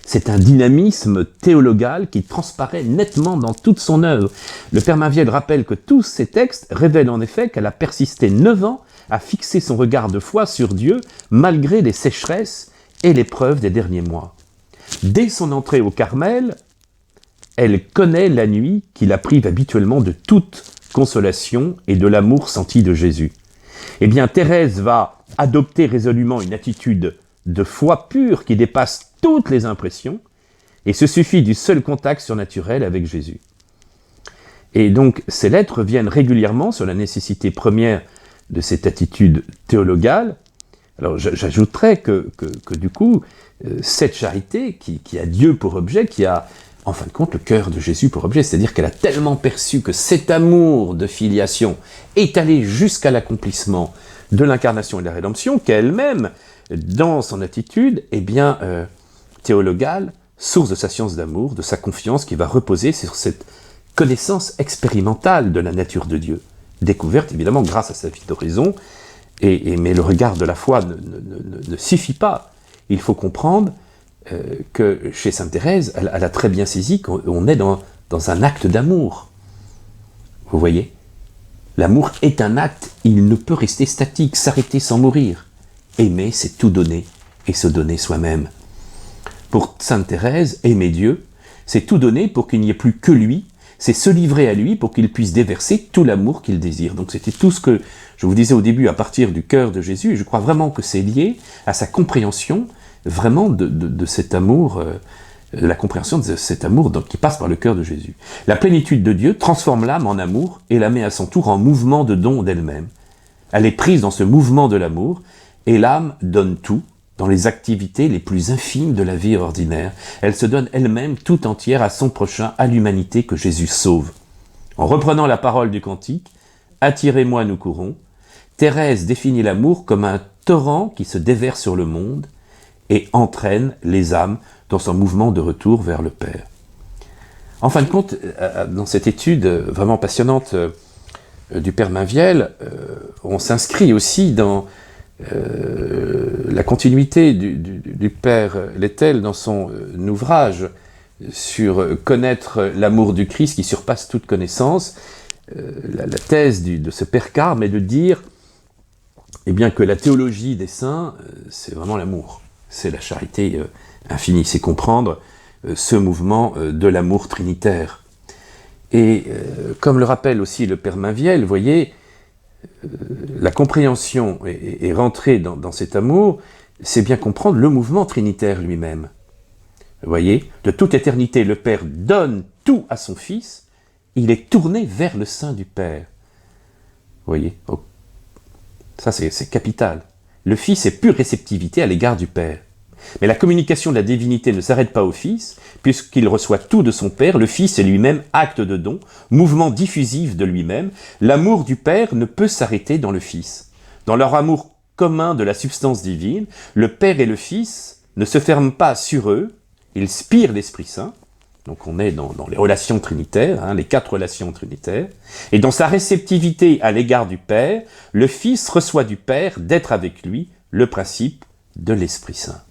C'est un dynamisme théologal qui transparaît nettement dans toute son œuvre. Le père Mainviel rappelle que tous ces textes révèlent en effet qu'elle a persisté 9 ans à fixer son regard de foi sur Dieu malgré les sécheresses et l'épreuve des derniers mois. Dès son entrée au Carmel, elle connaît la nuit qui la prive habituellement de toute consolation et de l'amour senti de Jésus. Eh bien, Thérèse va adopter résolument une attitude de foi pure qui dépasse toutes les impressions et se suffit du seul contact surnaturel avec Jésus. Et donc, ces lettres viennent régulièrement sur la nécessité première de cette attitude théologale. Alors, j'ajouterais que du coup, cette charité qui a Dieu pour objet, qui a en fin de compte le cœur de Jésus pour objet, c'est-à-dire qu'elle a tellement perçu que cet amour de filiation est allé jusqu'à l'accomplissement de l'incarnation et de la rédemption, qu'elle-même, dans son attitude, théologale, source de sa science d'amour, de sa confiance, qui va reposer sur cette connaissance expérimentale de la nature de Dieu, découverte évidemment grâce à sa vie d'oraison, mais le regard de la foi ne suffit pas. Il faut comprendre que chez Sainte Thérèse, elle a très bien saisi qu'on est dans un acte d'amour. Vous voyez ? L'amour est un acte, il ne peut rester statique, s'arrêter sans mourir. Aimer, c'est tout donner, et se donner soi-même. Pour Sainte Thérèse, aimer Dieu, c'est tout donner pour qu'il n'y ait plus que lui, c'est se livrer à lui pour qu'il puisse déverser tout l'amour qu'il désire. Donc c'était tout ce que je vous disais au début à partir du cœur de Jésus, et je crois vraiment que c'est lié à sa compréhension vraiment de cet amour, la compréhension de cet amour qui passe par le cœur de Jésus. La plénitude de Dieu transforme l'âme en amour et la met à son tour en mouvement de don d'elle-même. Elle est prise dans ce mouvement de l'amour et l'âme donne tout dans les activités les plus infimes de la vie ordinaire. Elle se donne elle-même tout entière à son prochain, à l'humanité que Jésus sauve. En reprenant la parole du cantique, « Attirez-moi, nous courons », Thérèse définit l'amour comme un torrent qui se déverse sur le monde et entraîne les âmes dans son mouvement de retour vers le Père. En fin de compte, dans cette étude vraiment passionnante du Père Mainviel, on s'inscrit aussi dans la continuité du Père Lettel dans son ouvrage sur connaître l'amour du Christ qui surpasse toute connaissance. La thèse de ce Père Carme est de dire que la théologie des saints, c'est vraiment l'amour. C'est la charité infinie, c'est comprendre ce mouvement de l'amour trinitaire. Et comme le rappelle aussi le Père Mainviel, vous voyez, la compréhension et rentrer dans cet amour, c'est bien comprendre le mouvement trinitaire lui-même. Vous voyez, de toute éternité, le Père donne tout à son Fils, il est tourné vers le sein du Père. Vous voyez, ça c'est capital. Le Fils est pure réceptivité à l'égard du Père. Mais la communication de la divinité ne s'arrête pas au Fils, puisqu'il reçoit tout de son Père, le Fils est lui-même acte de don, mouvement diffusif de lui-même. L'amour du Père ne peut s'arrêter dans le Fils. Dans leur amour commun de la substance divine, le Père et le Fils ne se ferment pas sur eux, ils spirent l'Esprit Saint. Donc on est dans les relations trinitaires, les 4 relations trinitaires. Et dans sa réceptivité à l'égard du Père, le Fils reçoit du Père d'être avec lui le principe de l'Esprit Saint.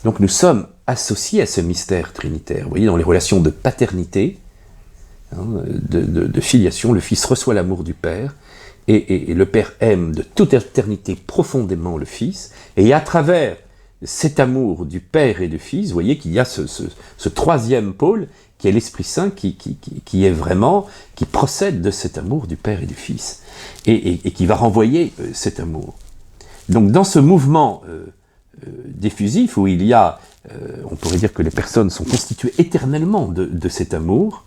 Donc nous sommes associés à ce mystère trinitaire. Vous voyez, dans les relations de paternité, de filiation, le Fils reçoit l'amour du Père, et le Père aime de toute éternité profondément le Fils, et à travers cet amour du Père et du Fils, vous voyez qu'il y a ce troisième pôle, qui est l'Esprit Saint, qui est vraiment, qui procède de cet amour du Père et du Fils, et qui va renvoyer cet amour. Donc dans ce mouvement diffusif, où il y a, on pourrait dire que les personnes sont constituées éternellement de cet amour,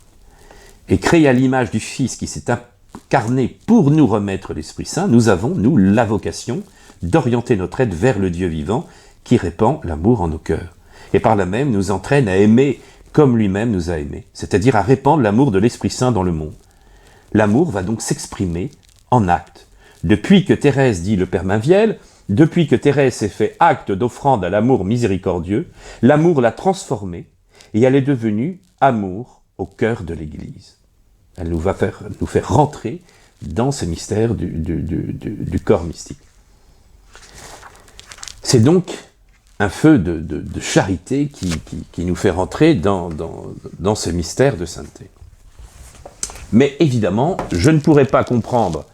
et créées à l'image du Fils qui s'est incarné pour nous remettre l'Esprit Saint, nous avons, nous, la vocation d'orienter notre aide vers le Dieu vivant, qui répand l'amour en nos cœurs. Et par là même, nous entraîne à aimer comme lui-même nous a aimés, c'est-à-dire à répandre l'amour de l'Esprit Saint dans le monde. L'amour va donc s'exprimer en acte. Depuis que Thérèse dit le Père Mainviel, depuis que Thérèse s'est fait acte d'offrande à l'amour miséricordieux, l'amour l'a transformée et elle est devenue amour au cœur de l'Église. Elle nous va nous faire rentrer dans ce mystère du corps mystique. C'est donc un feu de charité qui nous fait rentrer dans ce mystère de sainteté. Mais évidemment, je ne pourrais pas comprendre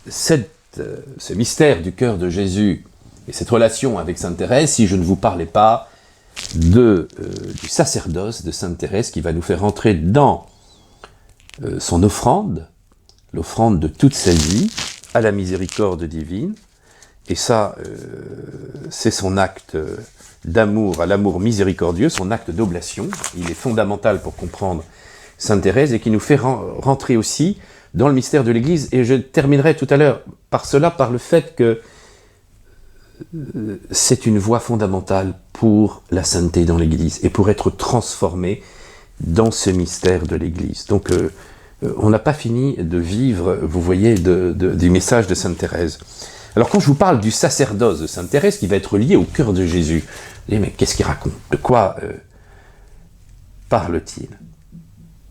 ce mystère du cœur de Jésus et cette relation avec Sainte Thérèse si je ne vous parlais pas du sacerdoce de Sainte Thérèse qui va nous faire rentrer dans son offrande, l'offrande de toute sa vie à la miséricorde divine. Et ça, c'est son acte d'amour à l'amour miséricordieux, son acte d'oblation. Il est fondamental pour comprendre Sainte Thérèse et qui nous fait rentrer aussi dans le mystère de l'Église. Et je terminerai tout à l'heure par le fait que c'est une voie fondamentale pour la sainteté dans l'Église et pour être transformé dans ce mystère de l'Église. Donc, on n'a pas fini de vivre, vous voyez, du message de Sainte Thérèse. Alors, quand je vous parle du sacerdoce de Sainte Thérèse qui va être lié au cœur de Jésus, vous dites, mais qu'est-ce qu'il raconte? De quoi parle-t-il?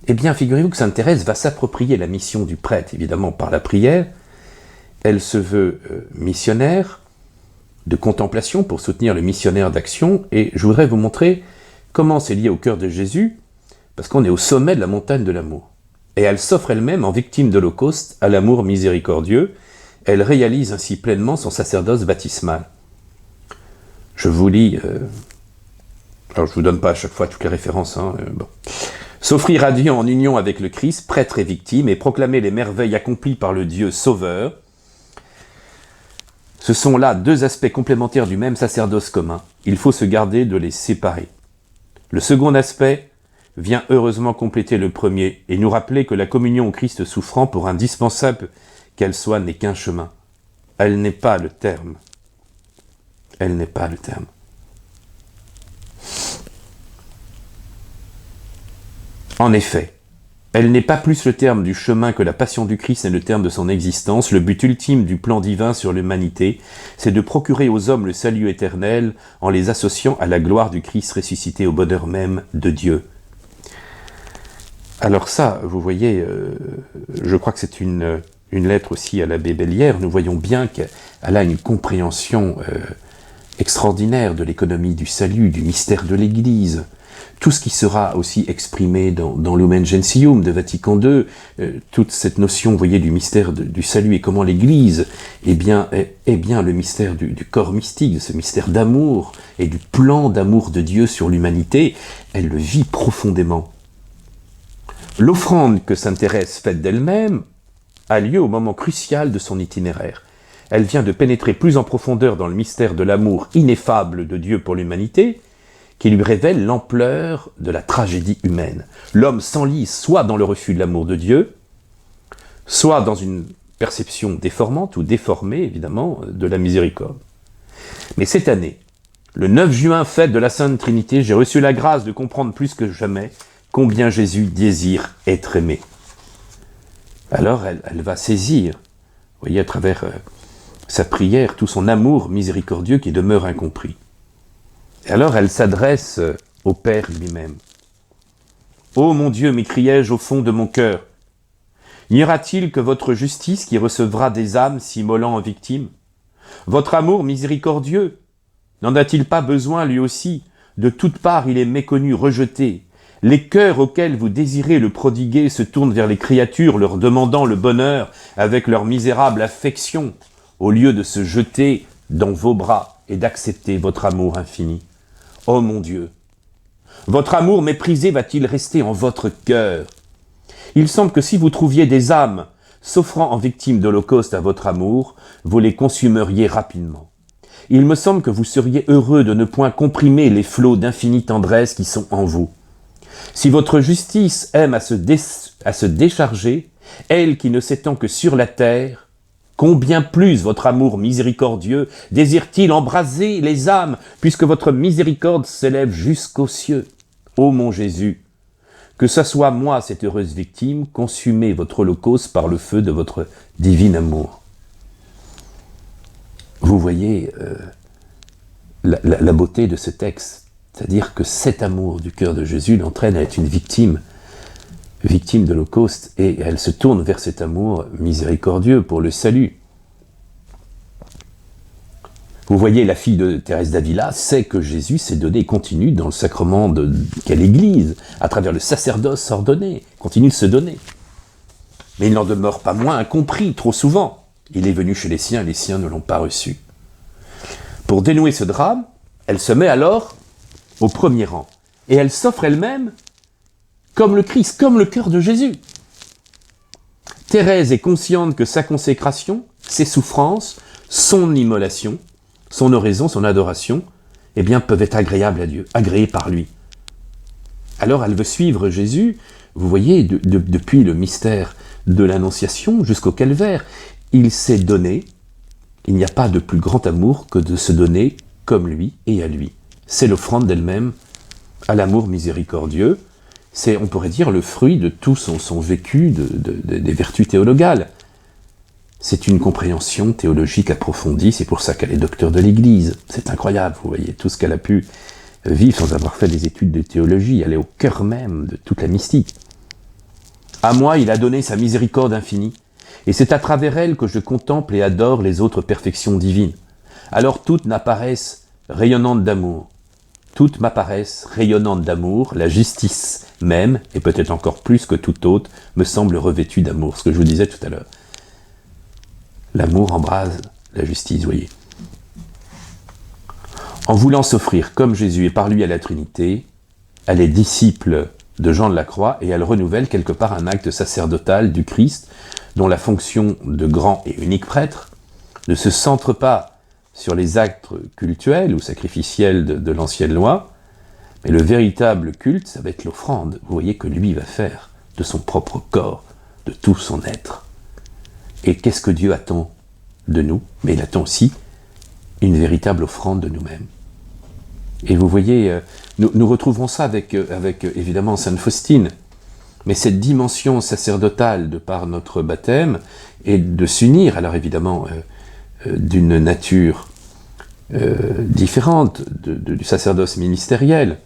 Eh bien, figurez-vous que Sainte Thérèse va s'approprier la mission du prêtre, évidemment, par la prière. Elle se veut missionnaire de contemplation pour soutenir le missionnaire d'action. Et je voudrais vous montrer comment c'est lié au cœur de Jésus, parce qu'on est au sommet de la montagne de l'amour. Et elle s'offre elle-même en victime d'Holocauste à l'amour miséricordieux. Elle réalise ainsi pleinement son sacerdoce baptismal. Je vous lis... alors je ne vous donne pas à chaque fois toutes les références. Bon. S'offrir à Dieu en union avec le Christ, prêtre et victime, et proclamer les merveilles accomplies par le Dieu sauveur. Ce sont là deux aspects complémentaires du même sacerdoce commun. Il faut se garder de les séparer. Le second aspect vient heureusement compléter le premier et nous rappeler que la communion au Christ souffrant, pour indispensable qu'elle soit, n'est qu'un chemin. Elle n'est pas le terme. Elle n'est pas le terme. En effet, elle n'est pas plus le terme du chemin que la passion du Christ n'est le terme de son existence. Le but ultime du plan divin sur l'humanité, c'est de procurer aux hommes le salut éternel en les associant à la gloire du Christ ressuscité, au bonheur même de Dieu. Alors ça, vous voyez, je crois que c'est une lettre aussi à l'abbé Bellière. Nous voyons bien qu'elle a une compréhension extraordinaire de l'économie du salut, du mystère de l'Église. Tout ce qui sera aussi exprimé dans Lumen Gentium de Vatican II, toute cette notion, vous voyez, du mystère du salut et comment l'Église est bien le mystère du corps mystique, de ce mystère d'amour et du plan d'amour de Dieu sur l'humanité, elle le vit profondément. L'offrande que Sainte Thérèse fait d'elle-même, a lieu au moment crucial de son itinéraire. Elle vient de pénétrer plus en profondeur dans le mystère de l'amour ineffable de Dieu pour l'humanité, qui lui révèle l'ampleur de la tragédie humaine. L'homme s'enlise soit dans le refus de l'amour de Dieu, soit dans une perception déformante ou déformée, évidemment, de la miséricorde. Mais cette année, le 9 juin, fête de la Sainte Trinité, j'ai reçu la grâce de comprendre plus que jamais combien Jésus désire être aimé. Alors elle va saisir, vous voyez, à travers sa prière, tout son amour miséricordieux qui demeure incompris. Et alors elle s'adresse au Père lui-même. « Ô mon Dieu, m'écriai-je au fond de mon cœur, n'y aura-t-il que votre justice qui recevra des âmes s'immolant en victimes? Votre amour miséricordieux, n'en a-t-il pas besoin lui aussi? De toutes parts il est méconnu, rejeté. Les cœurs auxquels vous désirez le prodiguer se tournent vers les créatures, leur demandant le bonheur avec leur misérable affection, au lieu de se jeter dans vos bras et d'accepter votre amour infini. Ô mon Dieu, votre amour méprisé va-t-il rester en votre cœur? Il semble que si vous trouviez des âmes s'offrant en victime d'holocauste à votre amour, vous les consumeriez rapidement. Il me semble que vous seriez heureux de ne point comprimer les flots d'infinie tendresse qui sont en vous. Si votre justice aime à se décharger, elle qui ne s'étend que sur la terre, combien plus votre amour miséricordieux désire-t-il embraser les âmes, puisque votre miséricorde s'élève jusqu'aux cieux? Ô mon Jésus, que ce soit moi, cette heureuse victime, consumez votre holocauste par le feu de votre divin amour. Vous voyez la beauté de ce texte, c'est-à-dire que cet amour du cœur de Jésus l'entraîne à être une victime de l'holocauste, et elle se tourne vers cet amour miséricordieux pour le salut. Vous voyez, la fille de Thérèse d'Avila sait que Jésus s'est donné et continue dans le sacrement quelle Église, à travers le sacerdoce ordonné, continue de se donner. Mais il n'en demeure pas moins incompris, trop souvent. Il est venu chez les siens ne l'ont pas reçu. Pour dénouer ce drame, elle se met alors au premier rang, et elle s'offre elle-même comme le Christ, comme le cœur de Jésus. Thérèse est consciente que sa consécration, ses souffrances, son immolation, son oraison, son adoration, eh bien, peuvent être agréables à Dieu, agréées par lui. Alors elle veut suivre Jésus, vous voyez, depuis le mystère de l'Annonciation jusqu'au calvaire. Il s'est donné, il n'y a pas de plus grand amour que de se donner comme lui et à lui. C'est l'offrande d'elle-même à l'amour miséricordieux. C'est, on pourrait dire, le fruit de tout son vécu des vertus théologales. C'est une compréhension théologique approfondie, c'est pour ça qu'elle est docteur de l'Église. C'est incroyable, vous voyez, tout ce qu'elle a pu vivre sans avoir fait des études de théologie. Elle est au cœur même de toute la mystique. À moi, il a donné sa miséricorde infinie, et c'est à travers elle que je contemple et adore les autres perfections divines. Alors toutes m'apparaissent rayonnantes d'amour. Toutes m'apparaissent rayonnantes d'amour, la justice même, et peut-être encore plus que toute autre, me semble revêtue d'amour, ce que je vous disais tout à l'heure. L'amour embrase la justice, voyez. En voulant s'offrir comme Jésus et par lui à la Trinité, elle est disciple de Jean de la Croix et elle renouvelle quelque part un acte sacerdotal du Christ dont la fonction de grand et unique prêtre ne se centre pas sur les actes cultuels ou sacrificiels de l'ancienne loi, mais le véritable culte, ça va être l'offrande. Vous voyez que lui va faire de son propre corps, de tout son être. Et qu'est-ce que Dieu attend de nous? Mais il attend aussi une véritable offrande de nous-mêmes. Et vous voyez, nous retrouverons ça avec évidemment Sainte Faustine, mais cette dimension sacerdotale de par notre baptême est de s'unir, alors évidemment, d'une nature différente du sacerdoce ministériel.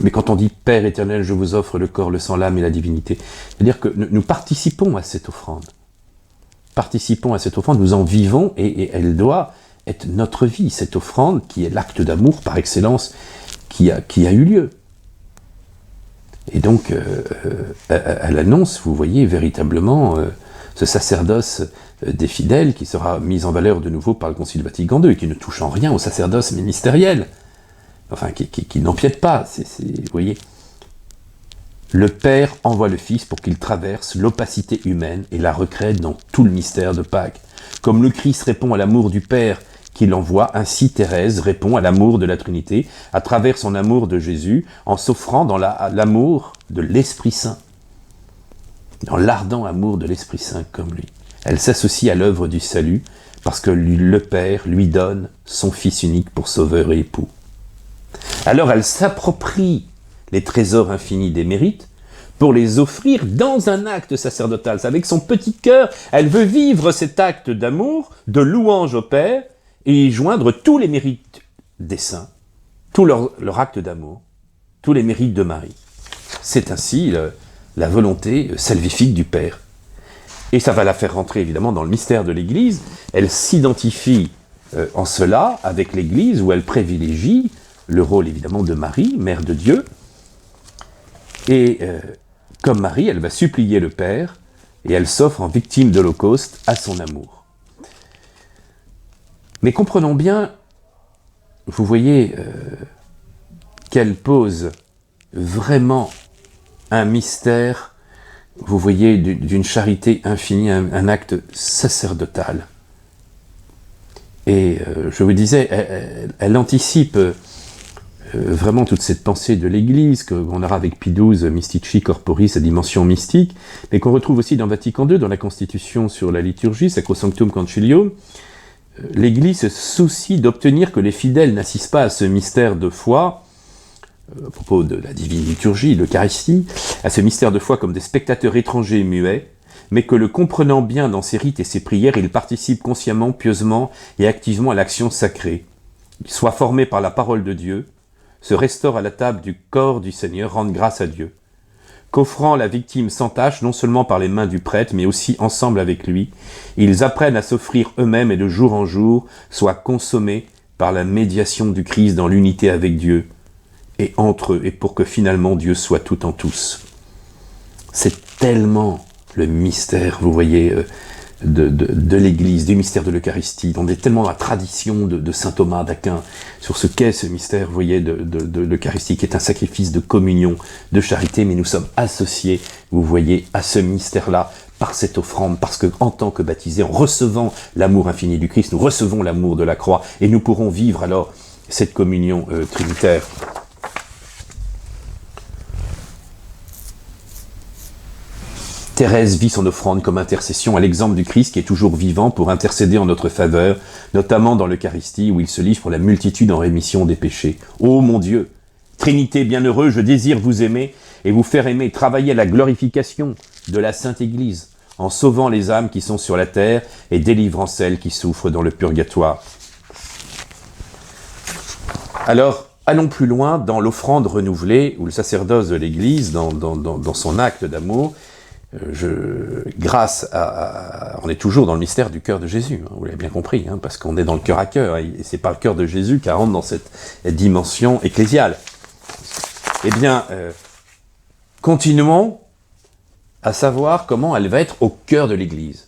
Mais quand on dit « Père éternel, je vous offre le corps, le sang, l'âme et la divinité », c'est-à-dire que nous participons à cette offrande. Participons à cette offrande, nous en vivons et elle doit être notre vie, cette offrande qui est l'acte d'amour par excellence qui a eu lieu. Et donc, elle annonce, vous voyez, véritablement ce sacerdoce des fidèles qui sera mis en valeur de nouveau par le Concile Vatican II et qui ne touche en rien au sacerdoce ministériel, enfin, qui n'empiète pas, vous voyez. Le Père envoie le Fils pour qu'il traverse l'opacité humaine et la recrée dans tout le mystère de Pâques. Comme le Christ répond à l'amour du Père qui l'envoie, ainsi Thérèse répond à l'amour de la Trinité à travers son amour de Jésus en s'offrant dans l'amour de l'Esprit Saint, dans l'ardent amour de l'Esprit Saint comme lui. Elle s'associe à l'œuvre du salut parce que le Père lui donne son Fils unique pour sauveur et époux. Alors elle s'approprie les trésors infinis des mérites pour les offrir dans un acte sacerdotal. Avec son petit cœur, elle veut vivre cet acte d'amour, de louange au Père, et y joindre tous les mérites des saints, tout leur acte d'amour, tous les mérites de Marie. C'est ainsi la volonté salvifique du Père. Et ça va la faire rentrer évidemment dans le mystère de l'Église. Elle s'identifie en cela avec l'Église, où elle privilégie le rôle évidemment de Marie, Mère de Dieu. Et comme Marie, elle va supplier le Père, et elle s'offre en victime d'Holocauste à son amour. Mais comprenons bien, vous voyez qu'elle pose vraiment un mystère, vous voyez, d'une charité infinie, un acte sacerdotal. Et je vous disais, elle anticipe vraiment toute cette pensée de l'Église, qu'on aura avec Pie XII, Mystici Corporis, sa dimension mystique, mais qu'on retrouve aussi dans Vatican II, dans la Constitution sur la liturgie, Sacrosanctum Concilium. L'Église se soucie d'obtenir que les fidèles n'assistent pas à ce mystère de foi, à propos de la divine liturgie, l'Eucharistie, à ce mystère de foi comme des spectateurs étrangers et muets, mais que le comprenant bien dans ses rites et ses prières, ils participent consciemment, pieusement et activement à l'action sacrée. Ils soient formés par la parole de Dieu, se restaurent à la table du corps du Seigneur, rendent grâce à Dieu. Qu'offrant la victime sans tâche, non seulement par les mains du prêtre, mais aussi ensemble avec lui, ils apprennent à s'offrir eux-mêmes et de jour en jour soient consommés par la médiation du Christ dans l'unité avec Dieu et entre eux, et pour que finalement Dieu soit tout en tous. C'est tellement le mystère, vous voyez, de l'Église, du mystère de l'Eucharistie. On est tellement dans la tradition de saint Thomas d'Aquin sur ce qu'est ce mystère, vous voyez, de l'Eucharistie, qui est un sacrifice de communion, de charité, mais nous sommes associés, vous voyez, à ce mystère-là par cette offrande, parce que en tant que baptisés, en recevant l'amour infini du Christ, nous recevons l'amour de la croix, et nous pourrons vivre alors cette communion trinitaire. Thérèse vit son offrande comme intercession à l'exemple du Christ qui est toujours vivant pour intercéder en notre faveur, notamment dans l'Eucharistie où il se livre pour la multitude en rémission des péchés. Ô mon Dieu, Trinité bienheureux, je désire vous aimer et vous faire aimer, travailler à la glorification de la Sainte Église, en sauvant les âmes qui sont sur la terre et délivrant celles qui souffrent dans le purgatoire. Alors, allons plus loin dans l'offrande renouvelée, où le sacerdoce de l'Église, dans son acte d'amour, on est toujours dans le mystère du cœur de Jésus, hein, vous l'avez bien compris, hein, parce qu'on est dans le cœur à cœur, et c'est par le cœur de Jésus qu'elle rentre dans cette dimension ecclésiale. Eh bien, continuons à savoir comment elle va être au cœur de l'Église.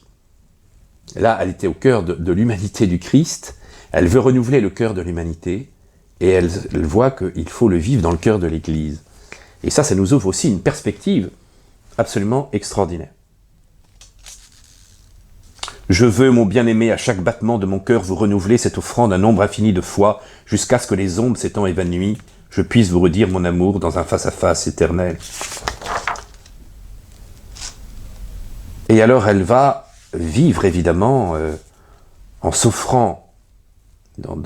Là, elle était au cœur de l'humanité du Christ, elle veut renouveler le cœur de l'humanité, et elle voit qu'il faut le vivre dans le cœur de l'Église. Et ça nous ouvre aussi une perspective absolument extraordinaire. Je veux, mon bien-aimé, à chaque battement de mon cœur vous renouveler cette offrande un nombre infini de fois, jusqu'à ce que les ombres s'étant évanouies, je puisse vous redire mon amour dans un face-à-face éternel. Et alors elle va vivre évidemment en s'offrant dans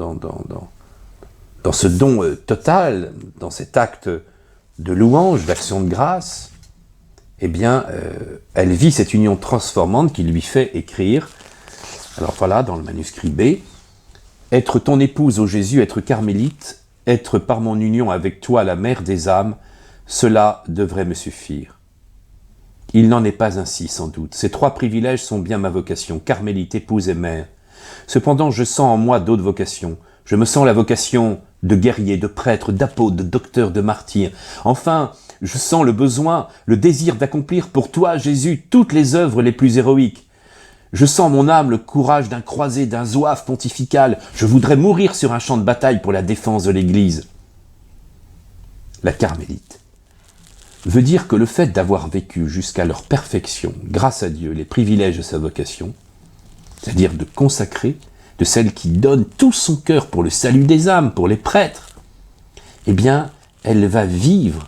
ce don total, dans cet acte de louange, d'action de grâce. Eh bien, elle vit cette union transformante qui lui fait écrire, alors voilà, dans le manuscrit B, « Être ton épouse, ô Jésus, être carmélite, être par mon union avec toi la mère des âmes, cela devrait me suffire. Il n'en est pas ainsi, sans doute. Ces trois privilèges sont bien ma vocation, carmélite, épouse et mère. Cependant, je sens en moi d'autres vocations. Je me sens la vocation de guerrier, de prêtre, d'apôtre, de docteur, de martyr. Enfin, je sens le besoin, le désir d'accomplir pour toi, Jésus, toutes les œuvres les plus héroïques. Je sens mon âme le courage d'un croisé, d'un zouave pontifical. Je voudrais mourir sur un champ de bataille pour la défense de l'Église. » La carmélite. veut dire que le fait d'avoir vécu jusqu'à leur perfection, grâce à Dieu, les privilèges de sa vocation, c'est-à-dire de consacrer, de celle qui donne tout son cœur pour le salut des âmes, pour les prêtres, eh bien, elle va vivre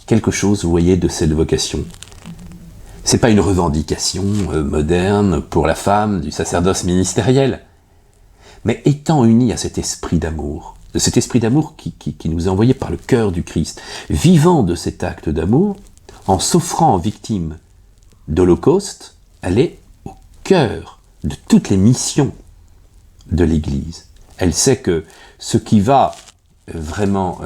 quelque chose, vous voyez, de cette vocation. C'est pas une revendication moderne pour la femme du sacerdoce ministériel, mais étant unie à cet esprit d'amour, de cet esprit d'amour qui nous est envoyé par le cœur du Christ, vivant de cet acte d'amour, en s'offrant en victime d'Holocauste, elle est au cœur de toutes les missions de l'Église. Elle sait que ce qui va vraiment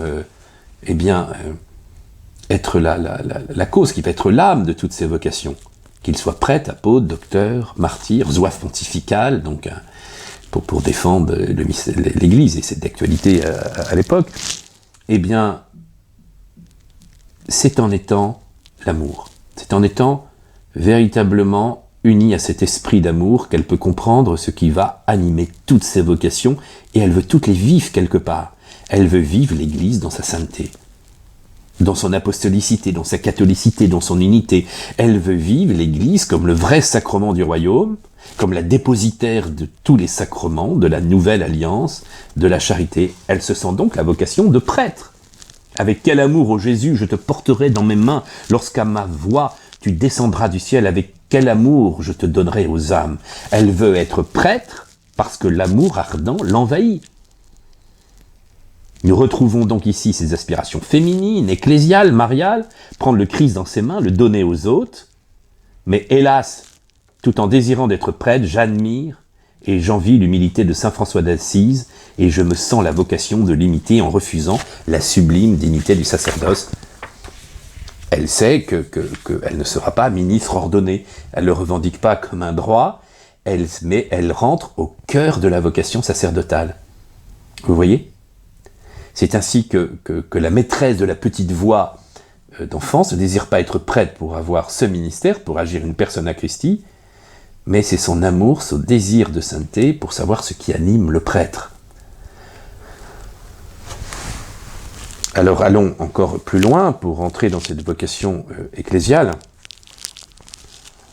être la cause, qui va être l'âme de toutes ces vocations, qu'ils soient prêtres, apôtres, docteurs, martyrs, zouaves pontificales, donc pour défendre l'Église, et c'est d'actualité à l'époque, eh bien, c'est en étant l'amour. C'est en étant véritablement unie à cet esprit d'amour qu'elle peut comprendre ce qui va animer toutes ses vocations, et elle veut toutes les vivre quelque part. Elle veut vivre l'Église dans sa sainteté, dans son apostolicité, dans sa catholicité, dans son unité. Elle veut vivre l'Église comme le vrai sacrement du royaume, comme la dépositaire de tous les sacrements, de la nouvelle alliance, de la charité. Elle se sent donc la vocation de prêtre. Avec quel amour, ô Jésus, je te porterai dans mes mains, lorsqu'à ma voix tu descendras du ciel, avec quel amour je te donnerai aux âmes. Elle veut être prêtre parce que l'amour ardent l'envahit. Nous retrouvons donc ici ces aspirations féminines, ecclésiales, mariales, prendre le Christ dans ses mains, le donner aux autres. Mais hélas, tout en désirant d'être prêtre, j'admire et j'envie l'humilité de saint François d'Assise, et je me sens la vocation de l'imiter en refusant la sublime dignité du sacerdoce. Elle sait qu'elle ne sera pas ministre ordonnée, elle ne le revendique pas comme un droit, mais elle rentre au cœur de la vocation sacerdotale. Vous voyez ? C'est ainsi que la maîtresse de la petite voix d'enfance ne désire pas être prête pour avoir ce ministère, pour agir une persona Christi, mais c'est son amour, son désir de sainteté pour savoir ce qui anime le prêtre. Alors allons encore plus loin pour entrer dans cette vocation ecclésiale.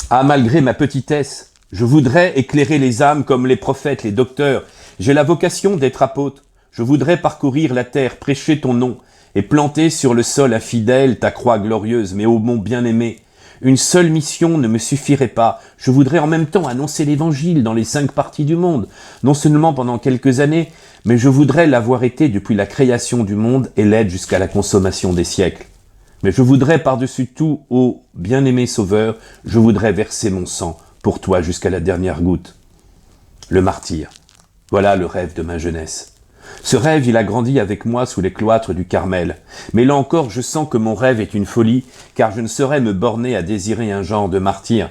Ah, malgré ma petitesse, je voudrais éclairer les âmes comme les prophètes, les docteurs. J'ai la vocation d'être apôtre. Je voudrais parcourir la terre, prêcher ton nom, et planter sur le sol infidèle ta croix glorieuse. Mais ô mon bien-aimé, une seule mission ne me suffirait pas. Je voudrais en même temps annoncer l'évangile dans les 5 parties du monde, non seulement pendant quelques années, mais je voudrais l'avoir été depuis la création du monde et l'être jusqu'à la consommation des siècles. Mais je voudrais par-dessus tout, ô bien-aimé Sauveur, je voudrais verser mon sang pour toi jusqu'à la dernière goutte. Le martyr, voilà le rêve de ma jeunesse. Ce rêve, il a grandi avec moi sous les cloîtres du Carmel. Mais là encore, je sens que mon rêve est une folie, car je ne saurais me borner à désirer un genre de martyr.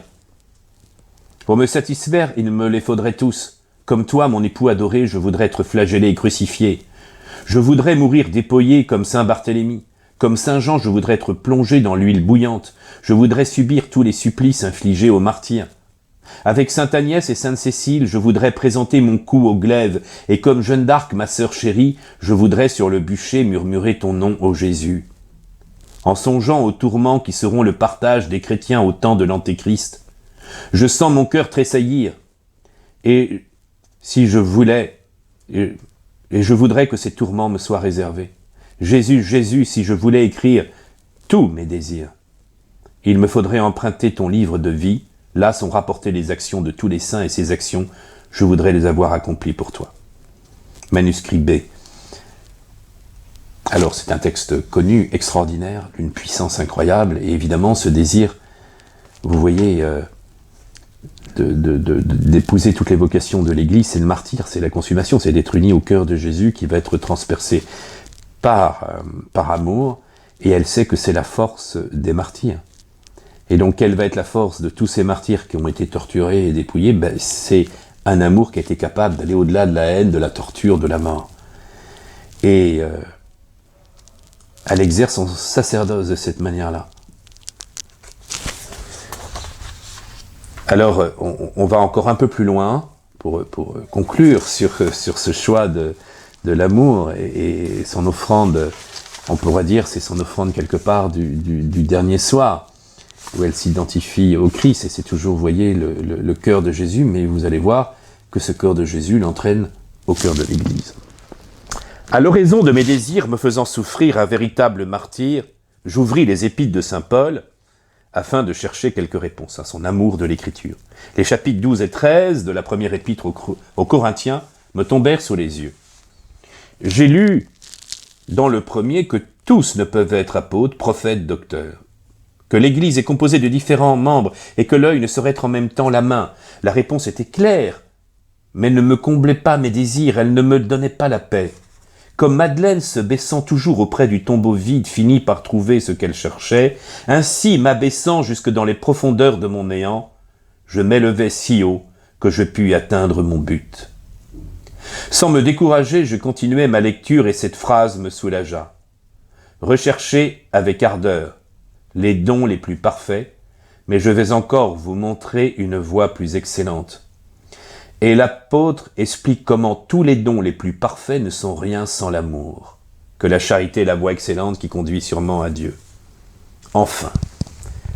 Pour me satisfaire, il me les faudrait tous. Comme toi, mon époux adoré, je voudrais être flagellé et crucifié. Je voudrais mourir dépouillé comme saint Barthélemy. Comme saint Jean, je voudrais être plongé dans l'huile bouillante. Je voudrais subir tous les supplices infligés aux martyrs. Avec sainte Agnès et sainte Cécile, je voudrais présenter mon cou au glaive, et comme Jeanne d'Arc, ma sœur chérie, je voudrais sur le bûcher murmurer ton nom, ô Jésus. En songeant aux tourments qui seront le partage des chrétiens au temps de l'Antéchrist, je sens mon cœur tressaillir, et si je voulais, et je voudrais que ces tourments me soient réservés. Jésus, Jésus, si je voulais écrire tous mes désirs, il me faudrait emprunter ton livre de vie. Là sont rapportées les actions de tous les saints, et ces actions, je voudrais les avoir accomplies pour toi. Manuscrit B. Alors c'est un texte connu, extraordinaire, d'une puissance incroyable, et évidemment ce désir, vous voyez, d'épouser toutes les vocations de l'Église, c'est le martyr, c'est la consommation, c'est d'être uni au cœur de Jésus qui va être transpercé par amour, et elle sait que c'est la force des martyrs. Et donc, quelle va être la force de tous ces martyrs qui ont été torturés et dépouillés ? C'est un amour qui a été capable d'aller au-delà de la haine, de la torture, de la mort. Et elle exerce son sacerdoce de cette manière-là. Alors, on va encore un peu plus loin pour conclure sur ce choix de l'amour et son offrande On pourrait dire c'est son offrande quelque part du dernier soir, où elle s'identifie au Christ, et c'est toujours, vous voyez, le cœur de Jésus, mais vous allez voir que ce cœur de Jésus l'entraîne au cœur de l'Église. À l'oraison de mes désirs me faisant souffrir un véritable martyr, j'ouvris les épîtres de saint Paul, afin de chercher quelques réponses à son amour de l'Écriture. Les chapitres 12 et 13 de la première épître aux Corinthiens me tombèrent sous les yeux. J'ai lu dans le premier que tous ne peuvent être apôtres, prophètes, docteurs, que l'Église est composée de différents membres et que l'œil ne saurait être en même temps la main. La réponse était claire, mais elle ne me comblait pas mes désirs, elle ne me donnait pas la paix. Comme Madeleine, se baissant toujours auprès du tombeau vide, finit par trouver ce qu'elle cherchait, ainsi, m'abaissant jusque dans les profondeurs de mon néant, je m'élevais si haut que je pus atteindre mon but. Sans me décourager, je continuai ma lecture et cette phrase me soulagea. Recherchez avec ardeur les dons les plus parfaits, mais je vais encore vous montrer une voie plus excellente. Et l'apôtre explique comment tous les dons les plus parfaits ne sont rien sans l'amour, que la charité est la voie excellente qui conduit sûrement à Dieu. Enfin,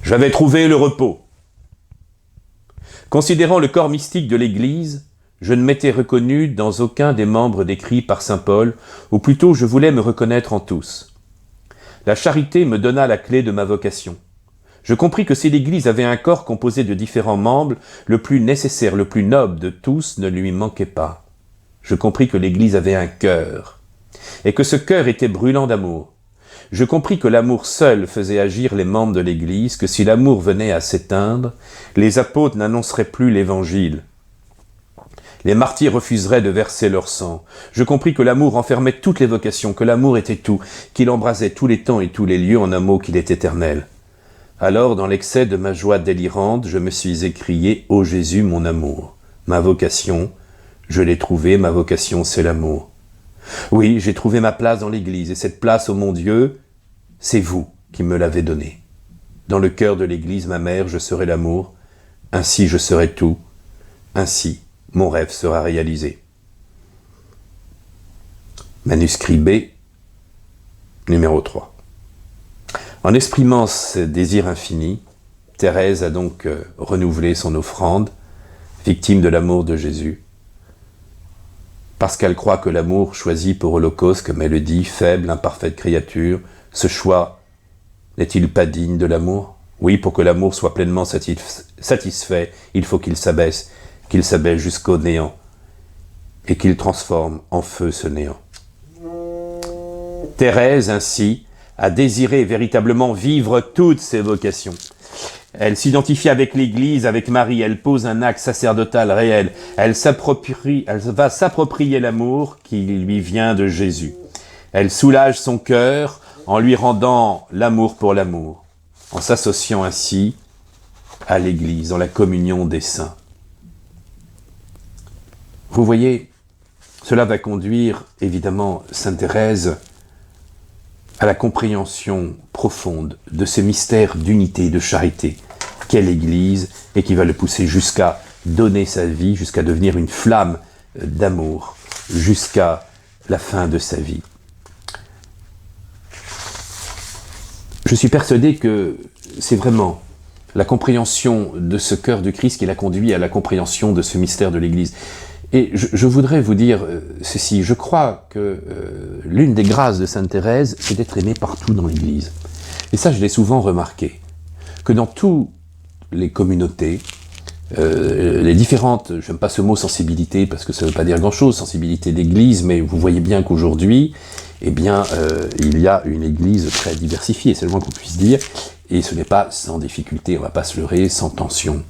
j'avais trouvé le repos. Considérant le corps mystique de l'Église, je ne m'étais reconnu dans aucun des membres décrits par saint Paul, ou plutôt je voulais me reconnaître en tous. La charité me donna la clé de ma vocation. Je compris que si l'Église avait un corps composé de différents membres, le plus nécessaire, le plus noble de tous ne lui manquait pas. Je compris que l'Église avait un cœur, et que ce cœur était brûlant d'amour. Je compris que l'amour seul faisait agir les membres de l'Église, que si l'amour venait à s'éteindre, les apôtres n'annonceraient plus l'Évangile. Les martyrs refuseraient de verser leur sang. Je compris que l'amour enfermait toutes les vocations, que l'amour était tout, qu'il embrasait tous les temps et tous les lieux, en un mot qu'il est éternel. Alors, dans l'excès de ma joie délirante, je me suis écrié « Ô Jésus, mon amour !» Ma vocation, je l'ai trouvée, ma vocation, c'est l'amour. Oui, j'ai trouvé ma place dans l'Église, et cette place, ô mon Dieu, c'est vous qui me l'avez donnée. Dans le cœur de l'Église, ma mère, je serai l'amour, ainsi je serai tout, ainsi mon rêve sera réalisé. Manuscrit B, numéro 3. En exprimant ce désir infini, Thérèse a donc renouvelé son offrande, victime de l'amour de Jésus, parce qu'elle croit que l'amour choisi pour Holocauste, comme elle le dit, faible, imparfaite créature, ce choix n'est-il pas digne de l'amour? Oui, pour que l'amour soit pleinement satisfait, il faut qu'il s'abaisse jusqu'au néant, et qu'il transforme en feu ce néant. Thérèse, ainsi, a désiré véritablement vivre toutes ses vocations. Elle s'identifie avec l'Église, avec Marie, elle pose un acte sacerdotal réel, elle va s'approprier l'amour qui lui vient de Jésus. Elle soulage son cœur en lui rendant l'amour pour l'amour, en s'associant ainsi à l'Église, dans la communion des saints. Vous voyez, cela va conduire évidemment Sainte Thérèse à la compréhension profonde de ce mystère d'unité, de charité qu'est l'Église et qui va le pousser jusqu'à donner sa vie, jusqu'à devenir une flamme d'amour, jusqu'à la fin de sa vie. Je suis persuadé que c'est vraiment la compréhension de ce cœur du Christ qui l'a conduit à la compréhension de ce mystère de l'Église. Et je voudrais vous dire ceci, je crois que l'une des grâces de Sainte Thérèse, c'est d'être aimée partout dans l'Église. Et ça, je l'ai souvent remarqué, que dans toutes les communautés, les différentes, j'aime pas ce mot sensibilité, parce que ça ne veut pas dire grand-chose, sensibilité d'Église, mais vous voyez bien qu'aujourd'hui, eh bien, il y a une Église très diversifiée, c'est le moins qu'on puisse dire, et ce n'est pas sans difficulté, on ne va pas se leurrer, sans tension.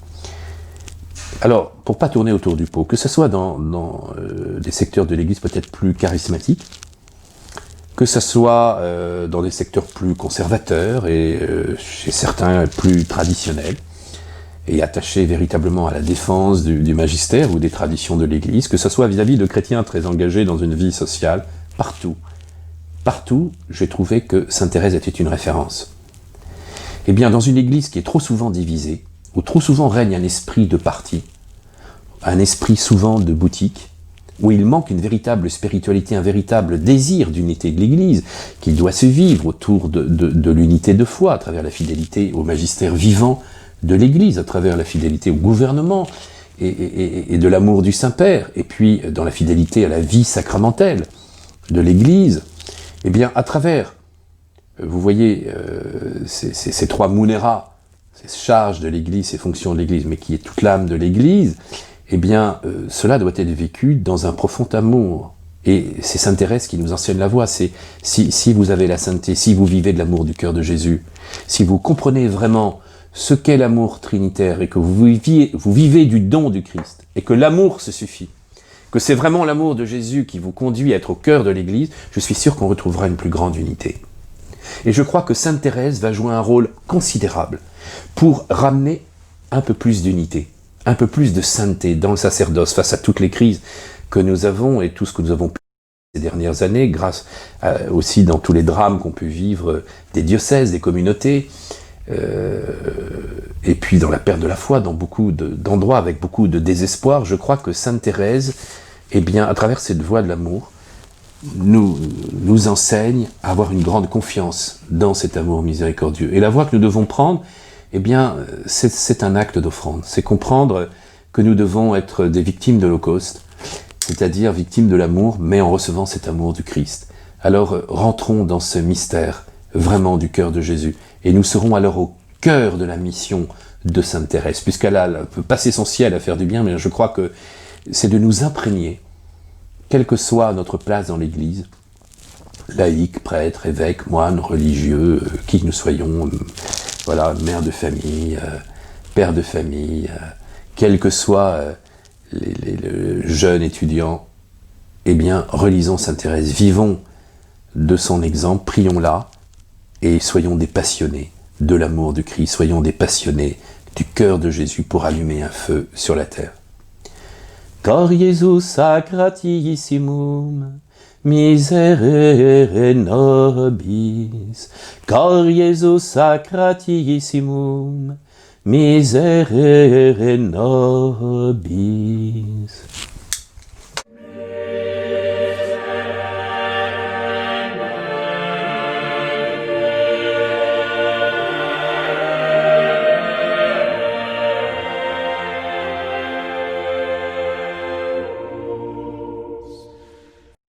Alors, pour pas tourner autour du pot, que ce soit dans des secteurs de l'Église peut-être plus charismatiques, que ce soit dans des secteurs plus conservateurs et chez certains plus traditionnels, et attachés véritablement à la défense du magistère ou des traditions de l'Église, que ce soit vis-à-vis de chrétiens très engagés dans une vie sociale, partout, j'ai trouvé que Sainte Thérèse était une référence. Eh bien, dans une Église qui est trop souvent divisée, où trop souvent règne un esprit de parti, un esprit souvent de boutique, où il manque une véritable spiritualité, un véritable désir d'unité de l'Église, qui doit se vivre autour de l'unité de foi, à travers la fidélité au magistère vivant de l'Église, à travers la fidélité au gouvernement, et de l'amour du Saint-Père, et puis dans la fidélité à la vie sacramentelle de l'Église, eh bien, à travers, vous voyez, ces trois munera, ces charges de l'Église, ces fonctions de l'Église, mais qui est toute l'âme de l'Église, eh bien, cela doit être vécu dans un profond amour. Et c'est Sainte Thérèse qui nous enseigne la voie. C'est si vous avez la sainteté, si vous vivez de l'amour du cœur de Jésus, si vous comprenez vraiment ce qu'est l'amour trinitaire et que vous vivez du don du Christ, et que l'amour se suffit, que c'est vraiment l'amour de Jésus qui vous conduit à être au cœur de l'Église, je suis sûr qu'on retrouvera une plus grande unité. Et je crois que Sainte Thérèse va jouer un rôle considérable pour ramener un peu plus d'unité, un peu plus de sainteté dans le sacerdoce face à toutes les crises que nous avons et tout ce que nous avons pu ces dernières années, grâce aussi dans tous les drames qu'ont pu vivre des diocèses, des communautés, et puis dans la perte de la foi, dans beaucoup d'endroits avec beaucoup de désespoir. Je crois que Sainte Thérèse, eh bien, à travers cette voie de l'amour, nous enseigne à avoir une grande confiance dans cet amour miséricordieux. Et la voie que nous devons prendre, eh bien, c'est un acte d'offrande. C'est comprendre que nous devons être des victimes de l'Holocauste, c'est-à-dire victimes de l'amour, mais en recevant cet amour du Christ. Alors, rentrons dans ce mystère vraiment du cœur de Jésus. Et nous serons alors au cœur de la mission de Sainte Thérèse, puisqu'elle peut passer son ciel à faire du bien, mais je crois que c'est de nous imprégner, quelle que soit notre place dans l'Église, laïcs, prêtres, évêques, moines, religieux, qui que nous soyons, voilà, mère de famille, père de famille, quel que soit les jeunes étudiants, eh bien, relisons Sainte Thérèse, vivons de son exemple, prions-la, et soyons des passionnés de l'amour du Christ, soyons des passionnés du cœur de Jésus pour allumer un feu sur la terre. Cor Iesus sacratissimum, miserere nobis. Cor Iesus sacratissimum, miserere nobis.